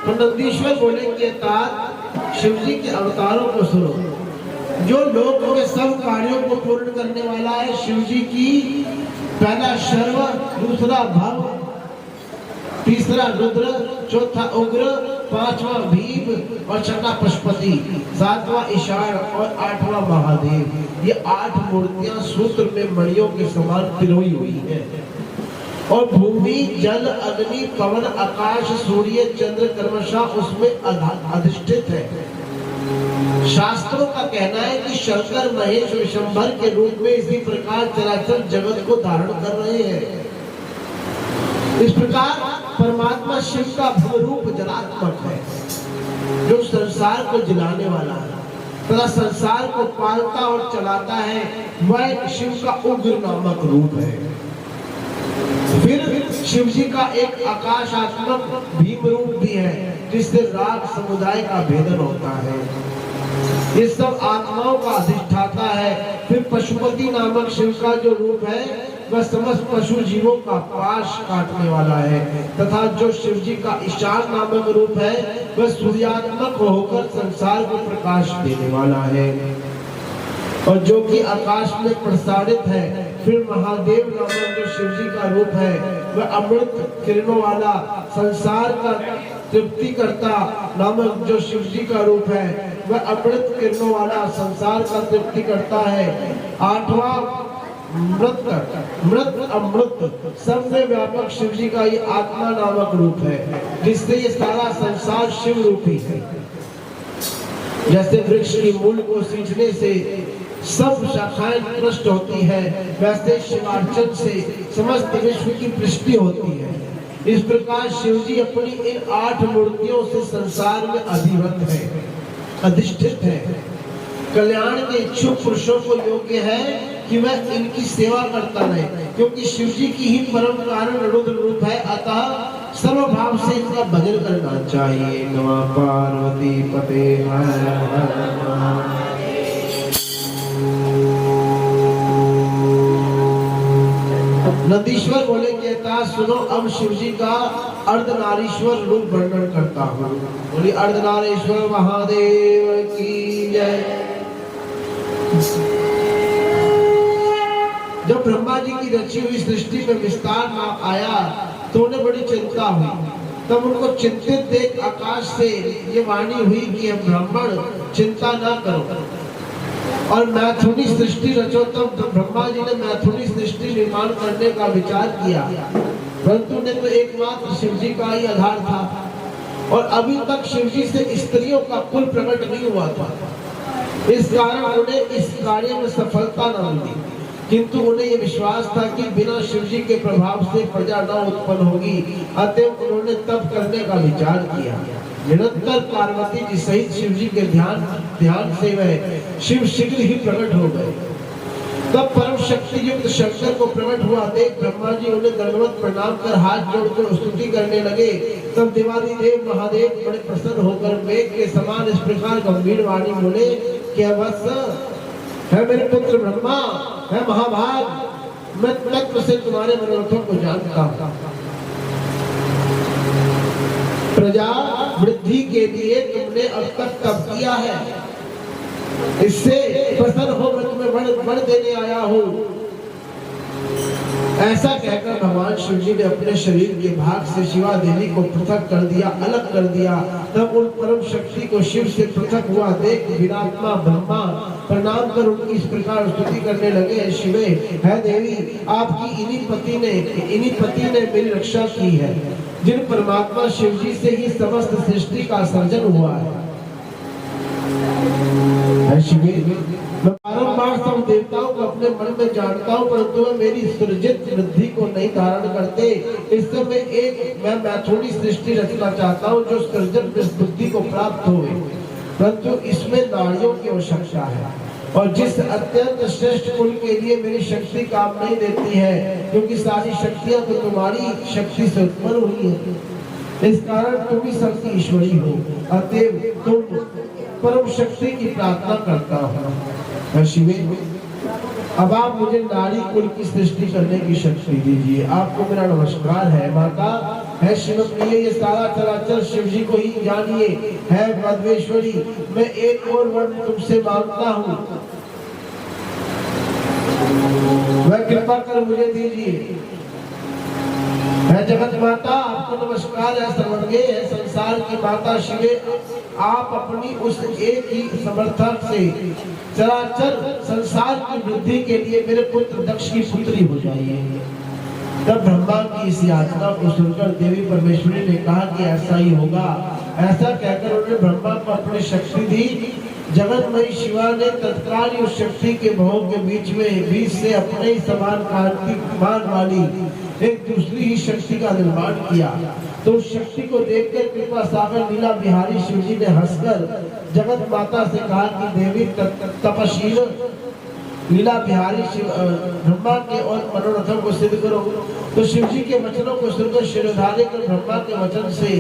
नंदीश्वर बोले कि शिव जी के अवतारों को सुनो। जो लोक के सब कार्यों को पूर्ण करने वाला है शिव जी की, पहला शर्व, दूसरा भव, तीसरा रुद्र, चौथा उग्र, 5वां भीम और 6वां पशुपति, 7वां ईशान और 8वां महादेव। ये 8 मूर्तियां सूत्र में मणियों के समान पिरोई हुई है और भूमि जल अग्नि पवन आकाश सूर्य चंद्र क्रमशः उसमें अधिष्ठित है। शास्त्रों का कहना है कि शंकर महेश विशंभर के रूप में इसी प्रकार चराचर जगत को धारण कर रहे हैं। इस प्रकार परमात्मा शिव का भव रूप जलात्मक है, जो संसार को जलाने वाला है तथा संसार को पालता और चलाता है। वह शिव का उग्र नामक रूप है। फिर शिव जी का एक आकाशात्मक भीम रूप भी है, जिससे राग समुदाय का भेदन होता है। ये सब आत्माओं का अधिष्ठाता है। फिर पशुपति नामक शिव का जो रूप है वह समस्त पशु जीवों का पाश काटने वाला है तथा जो शिव जी का ईशान नामक रूप है वह सूर्यात्मक होकर संसार को प्रकाश देने वाला है और जो कि आकाश में प्रसारित है। फिर महादेव नामक जो शिव जी का रूप है वह अमृत किरणों वाला संसार का तृप्ति करता नामक जो शिव जी का रूप है वह अमृत किरणों वाला संसार का तृप्ति करता है। 8वां मृत अमृत सब में व्यापक शिव जी का ये आत्मा नामक रूप है, जिससे ये सारा संसार शिव रूपी है। जैसे वृक्ष की मूल को सींचने से सब शाखाएं नष्ट होती है, वैसे शिवार्चन से समस्त विश्व की पुष्टि होती है। इस प्रकार शिव जी अपनी इन 8 मूर्तियों से संसार में अधिवत है, अधिष्ठित है। कल्याण के इच्छुक पुरुषों को योग्य है कि वह इनकी सेवा करता रहे, क्योंकि शिव जी की ही परम कारण रुद्र रूप है। अतः सर्वभाव से इनका भजन करना चाहिए। नमः पार्वती पते हर हर महादेव। नंदीश्वर बोले कहता सुनो, अब शिव जी का अर्धनारीश्वर रूप वर्णन करता हूँ। बोली अर्धनारीश्वर महादेव की जय। जब ब्रह्मा जी की रची हुई सृष्टि में विस्तार नाम आया तो उन्हें बड़ी चिंता हुई। तब उनको चिंतित देख आकाश से ये वाणी हुई कि ब्राह्मण चिंता न करो और मैथुनी सृष्टि रचो। तब ब्रह्मा जी ने मैथुनी सृष्टि निर्माण करने का विचार किया, परंतु उन्हें तो एकमात्र शिव जी का ही आधार था और अभी तक शिव जी से स्त्रियों का कुल प्रकट नहीं हुआ था। इस कारण उन्हें इस कार्य में सफलता न मिली, किंतु उन्हें यह विश्वास था कि बिना शिव जी के प्रभाव से प्रजा न उत्पन्न होगी। अतः उन्होंने तप करने का विचार किया। निरंतर पार्वती जी सहित शिव जी के ध्यान से वह शिव शीघ्र ही प्रकट हो गए। तब परम शक्ति युक्त शंकर को प्रकट हुआ देख ब्रह्मा जी उन्हें दंडवत प्रणाम कर हाथ जोड़कर स्तुति करने लगे। तब देवादिदेव महादेव बड़े प्रसन्न होकर मेघ के समान इस प्रकार गंभीर वाणी बोले कि वत्स है मेरे पुत्र ब्रह्मा, है महाभाग, मैं तत्व से तुम्हारे मनोरथों को जानता हूँ। प्रजा वृद्धि के लिए तुमने अब तक तप किया है, इससे प्रसन्न हो मैं तुम्हें वर देने आया हूँ। ऐसा कहकर भगवान शिव जी ने अपने शरीर के भाग से शिवा देवी को पृथक कर दिया, अलग कर दिया। तब उन परम शक्ति को शिव से पृथक हुआ देख विरात्मा ब्रह्मा प्रणाम कर उनकी इस प्रकार स्तुति करने लगे। शिवे है देवी, आपकी इन्हीं पति ने मेरी रक्षा की है, जिन परमात्मा शिव जी से ही समस्त सृष्टि का सर्जन हुआ है। मैं बारंबार सब देवताओं को अपने मन में जानता हूँ, परंतु वे मेरी सृजित वृद्धि को नहीं धारण करते। इस समय मैं मैथुनी सृष्टि रचना चाहता हूँ जो सृजन बुद्धि को प्राप्त हो, परंतु इसमें नारियों की आवश्यकता है और जिस अत्यंत श्रेष्ठ कुल के लिए मेरी शक्ति काम नहीं देती है, क्योंकि सारी शक्तियाँ तो तुम्हारी शक्ति से उत्पन्न हुई है। इस कारण तुम ही सबकी ईश्वरी हो, अतएव तुम परम शक्ति की प्रार्थना करता हूँ। शिवे, अब आप मुझे नारी कुल की सृष्टि करने की शक्ति दीजिए। आपको मेरा नमस्कार है माता। है शिव प्रिय, ये सारा चराचर शिव जी को ही जानिए। है पद्मेश्वरी, मैं एक और वर तुमसे मांगता हूँ, वह कृपा कर मुझे दीजिए। है जगत माता, आपको नमस्कार है। सर्वज्ञ है संसार की माता शिवे, आप अपनी उस एक ही समर्थक से चराचर संसार की वृद्धि के लिए मेरे पुत्र दक्ष की पुत्री हो जाइए। तब ब्रह्मा की इस याचना को सुनकर देवी परमेश्वरी ने कहा कि ऐसा ही होगा। ऐसा कहकर उन्होंने ब्रह्मा को अपनी शक्ति दी। जगतमयी शिवा ने तत्काल उस शक्ति के भोग के बीच से अपने ही समान कांतिमान वाली एक दूसरी ही शक्ति का निर्माण किया। तो उस शक्ति को देखकर कृपा सागर लीला बिहारी शिव जी ने हंसकर जगत माता से कहा कि देवी तपशील लीला बिहारी शिव ब्रह्मा के और मनोरथों को सिद्ध करो। तो शिव जी के वचनों को सुनकर शिरोधार्य कर ब्रह्मा के वचन से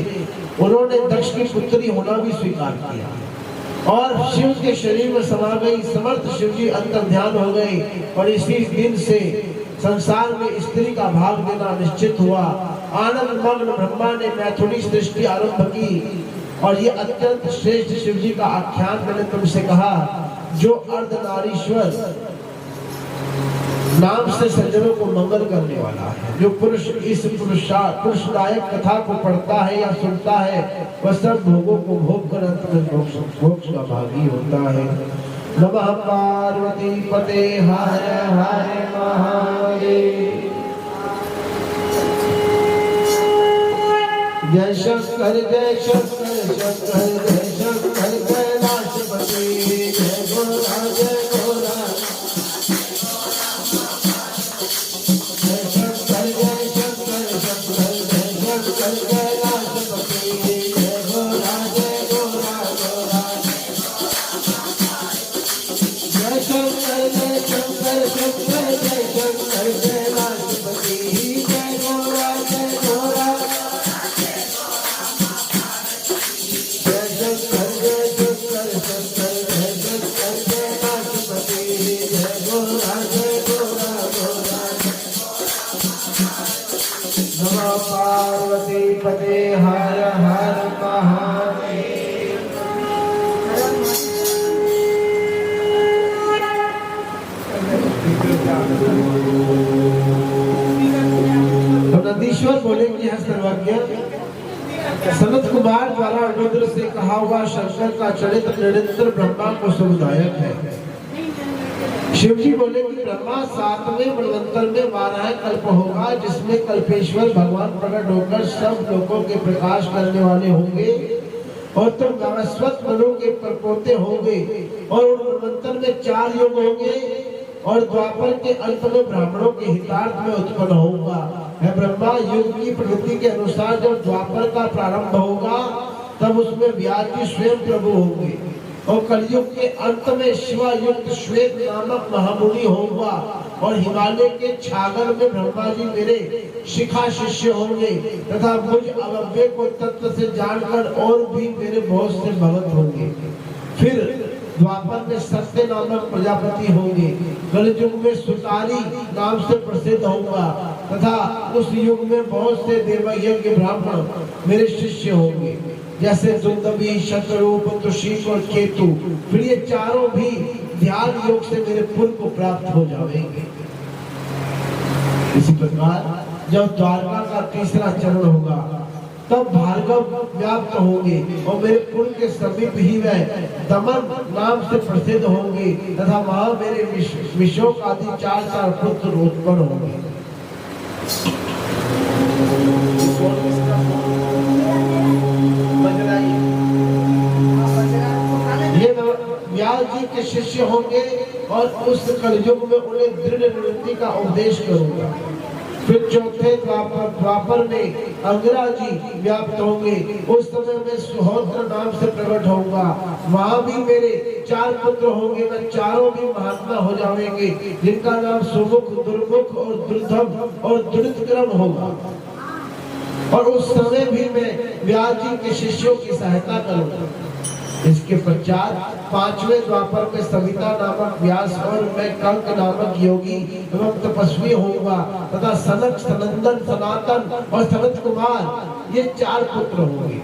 उन्होंने दक्ष की पुत्री होना भी स्वीकार किया और शिव के शरीर में समा गई। समर्थ शिव जी अंतर ध्यान हो गए और इसी दिन से संसार में स्त्री का भाग देना निश्चित हुआ। आनंद मग्न ब्रह्मा ने मैथुनी सृष्टि आरंभ की और ये अत्यंत श्रेष्ठ शिव जी का आख्यान मैंने तुमसे कहा, जो अर्धनारीश्वर नाम से सज्जनों को मंगल करने वाला है। जो पुरुष इस पुरुषदायक कथा को पढ़ता है या सुनता है, वह सब भोगों को भोग कर अंत में मोक्ष का भागी होता है। नमः पार्वती पते हर हर महादेव। जय शंकर जय शंकर शंकर जय शंकर कैलाशपति जय गोरा जय गोरा। जय शंकर जय शंकर शंकर जय शंकर कपिलेश्वर बोले कि है सर्वज्ञ, सनत कुमार द्वारा रुद्र से कहा हुआ शंकर का चरित्र निरंतर ब्रह्मा को सुखदायक है। शिव जी बोले कि ब्रह्मा 7वें मनवंतर में 12 कल्प होगा, जिसमें कल्पेश्वर भगवान प्रकट होकर सब लोगों के प्रकाश करने वाले होंगे और तुम गावस्वत मनु के परपोते होंगे। और उन मनवंतर में 4 युग होंगे और द्वापर के अंत में ब्राह्मणों के हितार्थ में उत्पन्न होगा। है ब्रह्मा, युग की प्रवृत्ति के अनुसार जब द्वापर का प्रारंभ होगा तब उसमें व्यास जी स्वयं प्रभु होंगे और कलयुग के अंत में शिवायुक्त श्वेत नामक महामुनि होगा और हिमालय के छागर में ब्रह्मा जी मेरे शिखा शिष्य होंगे तथा मुझ अवव्य को तत्व से जानकर और भी मेरे बहुत से भगत होंगे। फिर द्वापर में सत्य नामक प्रजापति होंगे, कलयुग में सुतारी नाम से प्रसिद्ध होगा तथा उस युग में बहुत से देवयज्ञ ब्राह्मण मेरे शिष्य होंगे, जैसे दुंदुभि, शतरूप, तुषिक और केतु। फिर ये चारों भी ध्यान योग से मेरे पुर को प्राप्त हो जाएंगे। इसी प्रकार जब द्वारका का तीसरा चरण होगा तब भार्गव व्याप्त होंगे और मेरे पुर के समीप ही वह दमन नाम से प्रसिद्ध होंगे तथा वहां मेरे विशोक आदि 4 पुत्र उत्पन्न होंगे। ये व्यास जी के शिष्य होंगे और उस कलयुग में उन्हें दृढ़ निवृत्ति का उपदेश करूंगा। फिर चौथे द्वापर में अंगरा जी व्याप्त होंगे, उस समय में सुहोत्र नाम से प्रकट होगा। वहां भी मेरे 4 पुत्र होंगे, वह चारों भी महात्मा हो जाएंगे, जिनका नाम सुमुख, दुर्मुख और दुर्धम और दुरितक्रम होगा। और उस समय भी मैं व्यास जी के शिष्यों की सहायता करूंगा। इसके पश्चात 5वें द्वापर में सविता नामक व्यास और मैं कंक नामक योगी एवं तपस्वी होगा तथा सनक, सनंदन, सनातन और सनत कुमार ये 4 पुत्र होंगे।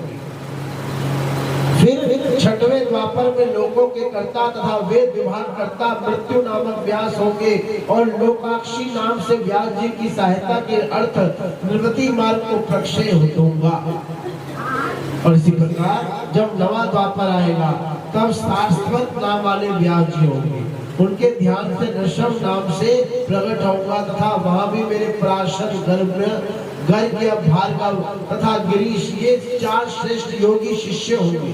फिर 6वें द्वापर में लोकों के कर्ता तथा वेद विभाग करता मृत्यु नामक व्यास होंगे और लोकाक्षी नाम से व्यास जी की सहायता के अर्थ निवृत्ति मार्ग को प्रक्षय होगा। और इसी प्रकार जब नवा द्वापर आएगा तब शाश्वत नाम वाले व्यास जी होंगे, उनके ध्यान से ऋषभ नाम से प्रकट होगा तथा वहां भी मेरे पराशर, गर्ग, भार्गव तथा गिरीश ये 4 श्रेष्ठ योगी शिष्य होंगे,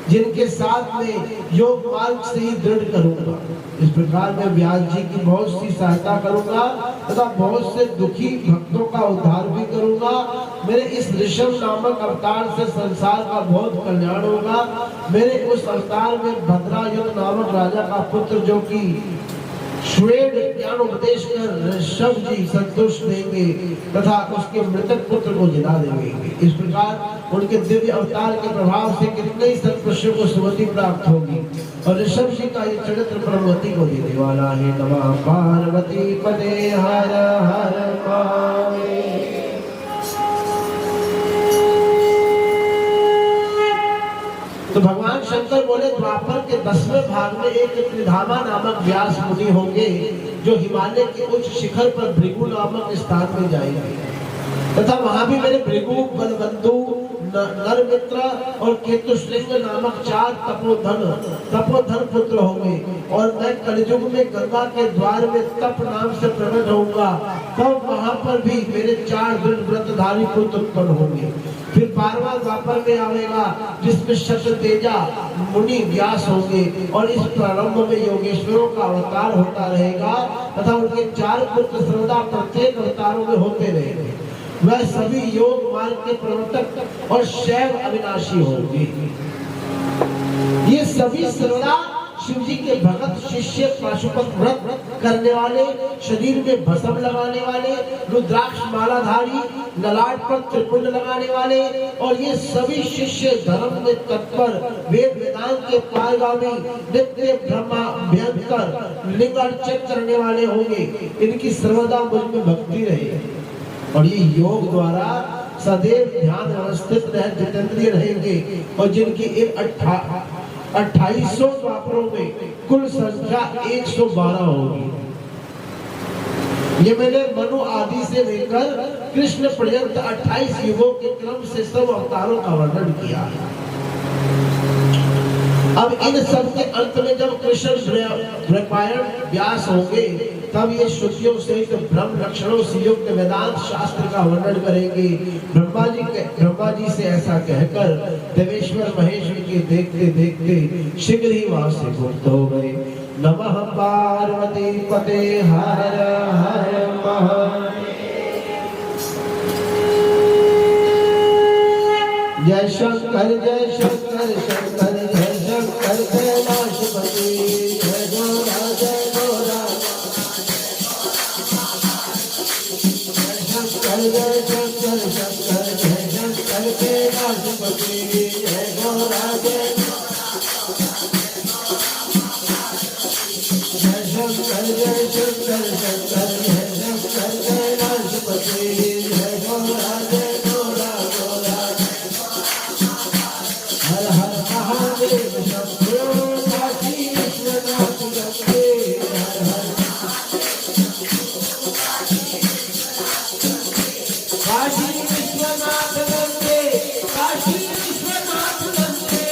जिनके साथ में योग मार्ग से ही दृढ़ करूंगा। इस प्रकार मैं व्यास जी की बहुत सी सहायता करूंगा तथा बहुत से दुखी भक्तों का उद्धार भी करूंगा। मेरे इस ऋषभ नामक अवतार से संसार का बहुत कल्याण होगा। मेरे उस अवतार में भद्रायुध नामक राजा का पुत्र जो कि श्वेत ज्ञान उपदेश कर ऋषभ जी संतुष्ट देंगे तथा उसके मृतक पुत्र को जिला देंगे। इस प्रकार उनके दिव्य अवतार के प्रभाव से कितने ही सत्पुरुषों को सुमति प्राप्त होगी और ऋषभ जी का ये चरित्र परमवती को देने वाला है। नमः पार्वती पते हर हर महादेव। तो भगवान शंकर बोले द्वापर के 10वें भाग में एक त्रिधामा नामक व्यास मुनि होंगे, जो हिमालय के उच्च शिखर पर भृगु नामक स्थान में जाएंगे तथा वहां भी मेरे भृगु, बलबंधु, नरमित्र और केतुश्रृंग नामक 4 तपोधन पुत्र होंगे। और मैं कलयुग में गंगा के द्वार में तप नाम से प्रकट होऊंगा, तब वहां पर भी मेरे 4 दृढ़ व्रतधारी पुत्र उत्पन्न होंगे। फिर 12वां द्वापर में आएगा जिसमें शततेजा मुनि व्यास होंगे और इस प्रारंभ में योगेश्वरों का अवतार होता रहेगा तथा उनके 4 पुत्र सर्वदा प्रत्येक अवतारों में होते रहेंगे। वह सभी योग मार्ग के प्रवर्तक और शैव अविनाशी होंगे। ये सभी सर्वदा शिव जी के भगत शिष्य, पाशुपत व्रत करने वाले, शरीर में भस्म लगाने वाले, रुद्राक्ष मालाधारी, ललाट पर त्रिपुंड लगाने वाले और ये सभी शिष्य धर्म में तत्पर, वेद वेदांत के पारगामी, नित्य ब्रह्मा भयंकर लिंगार्चन करने वाले होंगे। इनकी सर्वदा मुझ में भक्ति रहे और ये योग द्वारा सदैव ध्यान अवस्थित रह जितेंद्रिय रहेंगे और जिनकी इन 2800 द्वापरों में कुल संख्या 112 होगी। ये मैंने मनु आदि से लेकर कृष्ण पर्यंत 28 युगों के क्रम से सब अवतारों का वर्णन किया है। अब इन सब के अंत में जब कृष्ण द्वैपायन व्यास होंगे तब ये श्रुतियों से ब्रह्म लक्षणों से युक्त वेदांत शास्त्र का वर्णन करेंगे। ब्रह्मा जी से ऐसा कहकर देवेश्वर महेश्वर के देखते देखते शीघ्र ही वहां से मुक्त हो गए। नमः पार्वती पते हर हर महादेव। जय शंकर शंकर जय शंकर कैलाशपति जय गोरा जय गोरा। जय शंकर जय शंकर कैलाशपति जय गोरा जय शंकर जय शंकर जय शंकर कैलाशपति जय गोरा जय गोरा गोरा। हर हर महादेव शंभो काशी विश्वनाथ गंगे हर हर। काशी विश्वनाथ गंगे काशी विश्वनाथ गंगे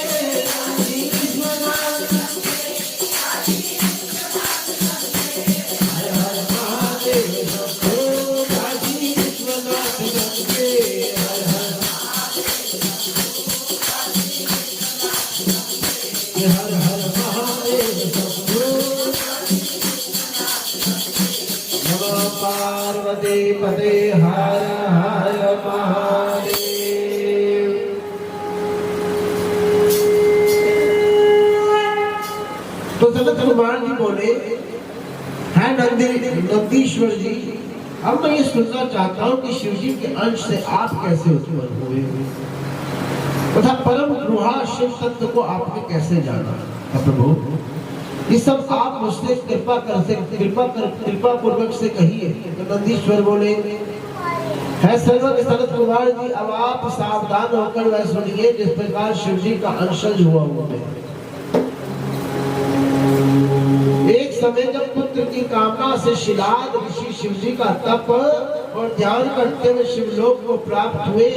काशी विश्वनाथ हर हर महादेव शंभो काशी विश्वनाथ गंगे हर हर। हर हर महादेव शंभो। नमः पार्वती पते हर हर महादेव। तो सनत कुमार जी बोले, है नंदीश्वर जी, अब मैं ये सुनना चाहता हूँ कि शिव जी के अंश से आप कैसे उत्पन्न हुए तथा परम गुहा शिव तत्व को आपने कैसे जाना। प्रभु ये सब आप मुझसे कृपा पूर्वक से कहिए। तो नंदीश्वर बोले, है सर्वज्ञ सनत कुमार जी, अब आप सावधान होकर वह सुनिए जिस प्रकार शिव जी का अंशज हुआ है। एक समय जब पुत्र की कामना से शिलाद ऋषि शिव जी का तप और ध्यान करते हुए शिवलोक को प्राप्त हुए,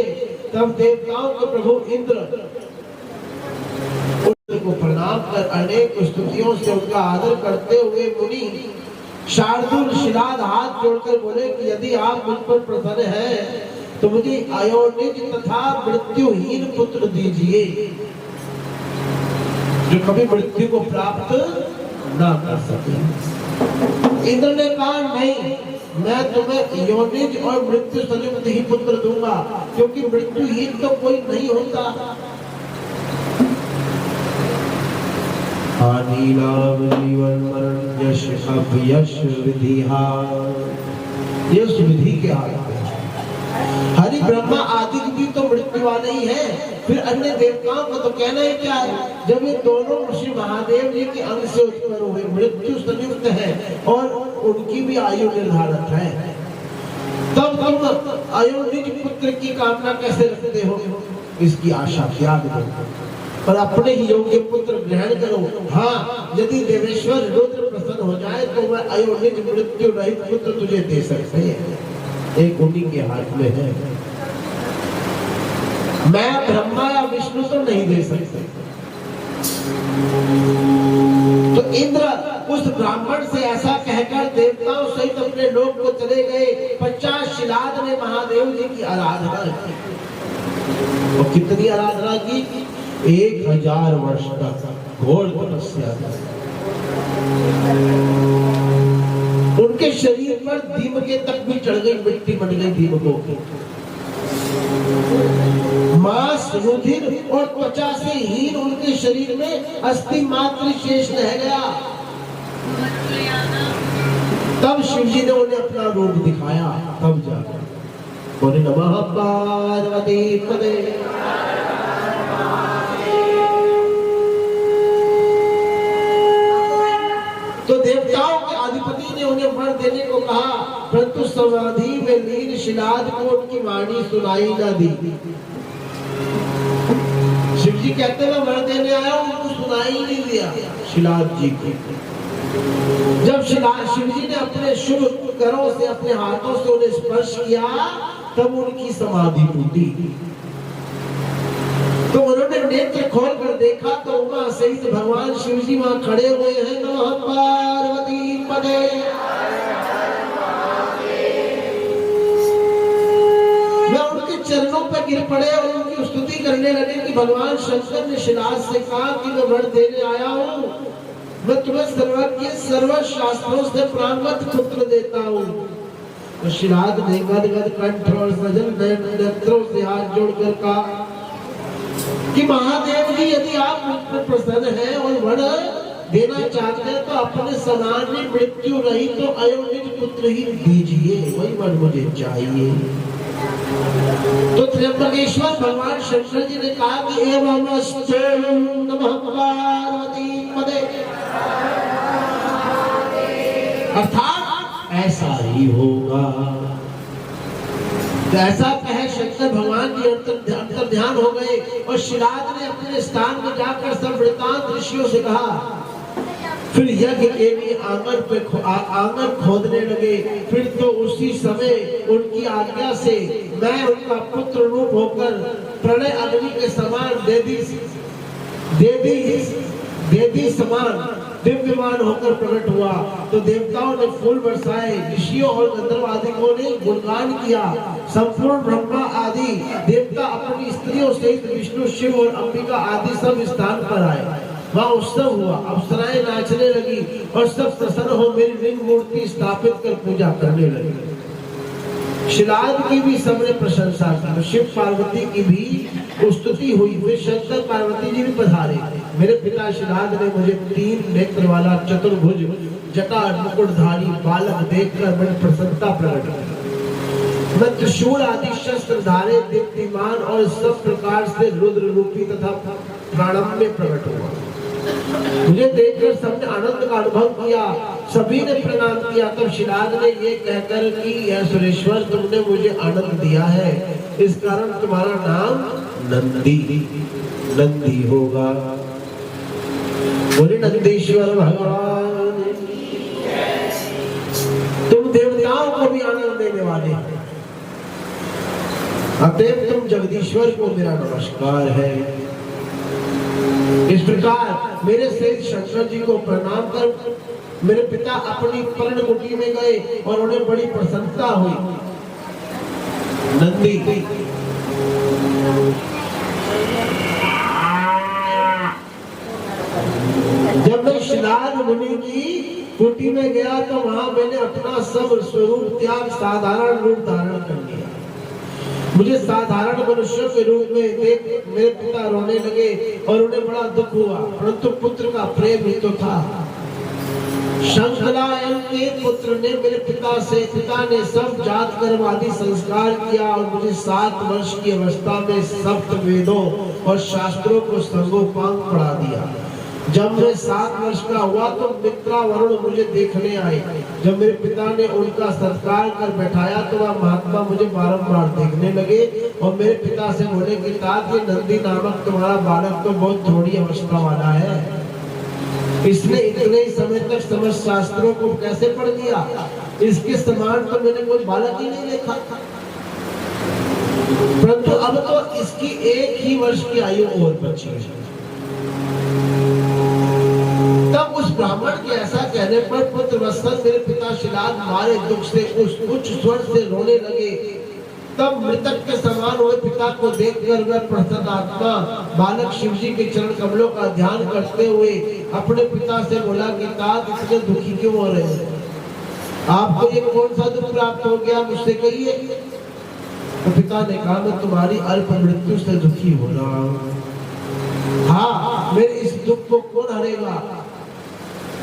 तब देवताओं के प्रभु इंद्र को प्रणाम कर अनेक स्तुतियों से उनका आदर करते हुए मुनि शार्दुल शिलाद हाथ जोड़कर बोले कि यदि आप मुझ पर प्रसन्न हैं तो मुझे अयोनिज तथा मृत्युहीन पुत्र दीजिए, जो कभी मृत्यु को प्राप्त न कर सके। इंद्र ने कहा, नहीं, मैं तुम्हें योनिज और मृत्यु संयुक्त ही पुत्र दूंगा, क्योंकि मृत्युहीन तो कोई नहीं होता। हानि लाभ जीवन मरण यश अपयश विधि हार, ये उस विधि के हाथ में है। हरि ब्रह्मा आदि भी तो मृत्यु वाले ही है, फिर अन्य देवताओं को तो कहना ही क्या है। जब ये दोनों ऋषि महादेव जी के अंग से उत्पन्न हुए, मृत्यु संयुक्त है और उनकी भी आयु निर्धारित है, तब तुम अयोनिज पुत्र की कामना कैसे रखते हो? इसकी आशा त्याग दो और अपने ही योग्य पुत्र ग्रहण करो। हाँ, यदि देवेश्वर रुद्र प्रसन्न हो जाए तो वह अयोनिज मृत्यु रहित पुत्र तुझे दे सकते हैं, एक उन्हीं के हाथ में है। मैं ब्रह्मा या विष्णु तो नहीं दे सकते। तो इंद्र उस ब्राह्मण से ऐसा कहकर देवताओं सहित अपने लोक को चले गए। 50 शिलाद ने महादेव जी की आराधना की। और कितनी आराधना की? 1000 वर्ष तक घोर तपस्या। उनके शरीर पर दीमके तक भी चढ़ गई, मिट्टी बन गई दीमकों की। मांस, रुधिर और त्वचा से हीन उनके शरीर में अस्थि मात्र शेष रह गया। तब शिव जी ने उन्हें अपना रूप दिखाया। तब जाकर बोले, नमः पार्वती पते। तो देवताओं के अधिपति ने उन्हें वर देने को कहा, परंतु समाधि में लीन शिलाद को उनकी वाणी सुनाई न दी। शिव जी कहते हैं, वर देने आया, उनको सुनाई नहीं दिया शिलाद जी को। जब शिव जी ने अपने शुभ करों से, अपने हाथों से उन्हें स्पर्श किया, तब उनकी समाधि टूटी। तो उन्होंने नेत्र खोल कर देखा तो उमा सहित भगवान शिव जी वहां खड़े हुए हैं। नमः पार्वती पदे। वे उनके चरणों पर गिर पड़े और उनकी स्तुति करने लगे कि भगवान शंकर ने शिलाद से कहा कि मैं वर देने आया हूँ, मैं तुम्हें सर्वज्ञ सर्व शास्त्रों से प्रांगत पुत्र देता हूँ। तो शिलाद ने गदगद कंठ और सजल नेत्रों से हाथ जोड़कर कहा कि महादेव जी यदि आप मुझ पर प्रसन्न हैं और वर देना चाहते हैं तो अपने समान में मृत्यु रही तो अयोनिज पुत्र ही दीजिए, वही वर मुझे चाहिए। तो त्र्यंबकेश्वर भगवान शंकर जी ने कहा कि एवं नमः पार्वती पदे, अर्थात ऐसा ही होगा। तो ऐसा कहे शंकर भगवान जी अंतर ध्यान हो गए और शिलाद ने अपने स्थान में जाकर सब वृतांत ऋषियों से कहा। फिर यज्ञ के लिए आंगन खोदने लगे। फिर तो उसी समय उनकी आज्ञा से मैं उनका पुत्र रूप होकर प्रलय अग्नि के समान देवी समान दिव्यमान होकर प्रकट हुआ। तो देवताओं ने फूल बरसाए, ऋषियों और गंधर्व आदिकों ने गुणगान किया। संपूर्ण ब्रह्मा आदि देवता अपनी स्त्रियों सहित विष्णु शिव और अंबिका आदि सब स्थान पर आए। वहाँ उत्सव हुआ, अप्सराएं नाचने लगी और सब प्रसन्न हो मेरी लिंग मूर्ति स्थापित कर पूजा करने लगे। शिलाद की भी सबने प्रशंसा की, शिव पार्वती की भी स्तुति हुई। फिर शंकर पार्वती जी भी पधारे। मेरे पिता शिलाद ने मुझे 3 नेत्र वाला चतुर्भुज जटा मुकुटधारी बालक देखकर बड़ी प्रसन्नता प्रकट की। मैं त्रिशूल आदि शस्त्र धारे दीप्तिमान और सब प्रकार से रुद्र रूपी तथा प्राणम में प्रकट हुआ। मुझे देखकर सबने आनंद का अनुभव किया, सभी ने प्रणाम किया। तब शिलाद ने ये कहकर कि यह सुरेश्वर तुमने मुझे आनंद दिया है, इस कारण तुम्हारा नाम नंदी होगा। बोले नंदीश्वर भगवान, तुम देवताओं को भी आनंद देने वाले हैं, अतएव तुम जगदीश्वर को मेरा नमस्कार है। इस प्रकार मेरे से शंकर जी को प्रणाम कर मेरे पिता अपनी पर्ण कुटी में गए और उन्हें बड़ी प्रसन्नता हुई। नंदी जब मैं शिलाद मुनि की कुटी में गया तो वहां मैंने अपना सब स्वरूप त्याग साधारण रूप धारण कर लिया। मुझे साधारण मनुष्य के रूप में देख मेरे पिता रोने लगे और उन्हें बड़ा दुख हुआ, परंतु पुत्र का प्रेम ही तो था। शंखलायन के पुत्र ने मेरे पिता ने सब जात कर्म आदि संस्कार किया और मुझे 7 वर्ष की अवस्था में सप्त वेदों और शास्त्रों को संगोपांग पढ़ा दिया। जब मैं 7 वर्ष का हुआ तो मित्रा वरुण मुझे देखने आए। जब मेरे पिता ने उनका सत्कार कर बैठाया तो वह महात्मा मुझे बारंबार देखने लगे और मेरे पिता से बोले कि तात, ये नंदी नामक तुम्हारा बालक तो बहुत थोड़ी अवस्था वाला है, इसने इतने ही समय तक समस्त शास्त्रों को कैसे पढ़ लिया? इसके समान तो मैंने कोई बालक ही नहीं देखा। परंतु अब तो इसकी 1 ही वर्ष की आयु और बची है। तब उस ब्राह्मण के ऐसा कहने पर पुत्र वत्सल मेरे पिता शिलाद मारे दुख से उस उच्च स्वर से रोने लगे। तब मृतक के समान हुए पिता को देखकर वह प्रसन्न आत्मा बालक शिव जी के चरण कमलों का ध्यान करते हुए अपने पिता से बोला कि तात, इतने दुखी क्यों हो रहे हैं? आपको ये कौन सा दुख प्राप्त हो गया, मुझसे कहिए। तो पिता ने कहा, मैं तुम्हारी अल्प मृत्यु से दुखी हो रहा हूँ। हाँ, मेरे इस दुख को कौन हरेगा?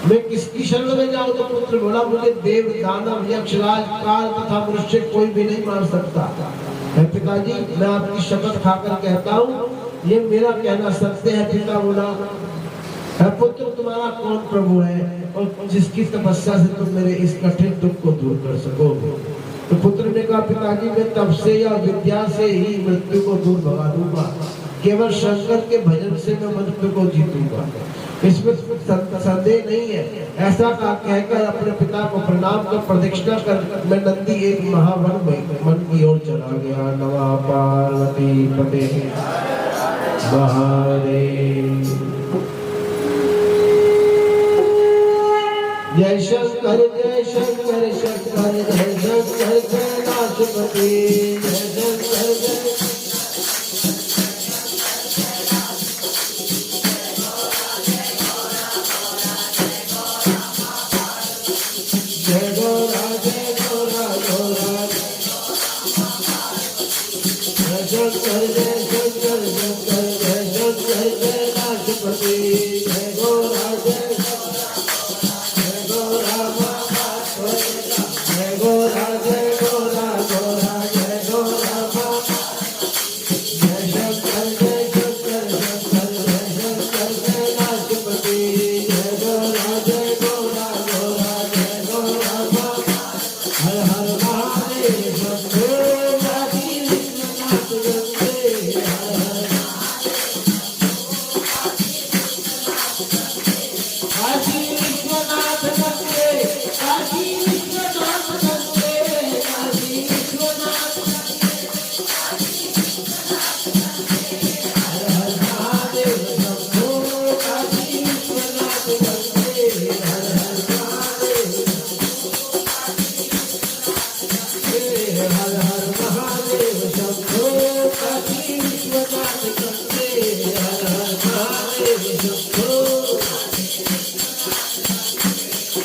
मैं किसकी शरण में जाऊं? तो पुत्र बोला, मुझे देव दानव यक्षराज काल तथा मनुष्य कोई भी नहीं मार सकता। पिताजी, मैं आपकी शपथ खाकर कहता हूँ, ये मेरा कहना सत्य है। पिता बोला, पुत्र तुम्हारा कौन प्रभु है और जिसकी तपस्या से तुम मेरे इस कठिन दुख को दूर कर सकोगे? तो पुत्र ने कहा, पिताजी, मैं तप से या विद्या से ही मृत्यु को दूर भगा दूंगा, केवल शंकर के भजन से मैं मृत्यु को जीतूंगा। इसमें संदेह नहीं है। ऐसा कहकर अपने पिता को प्रणाम कर प्रदक्षिणा कर मैं नंदी एक महावन में मन की ओर चला गया। नमः पार्वती पते महादेव। जय शंकर शंकर जय शंकर कैलाशपति जय शंकर जय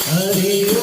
Hare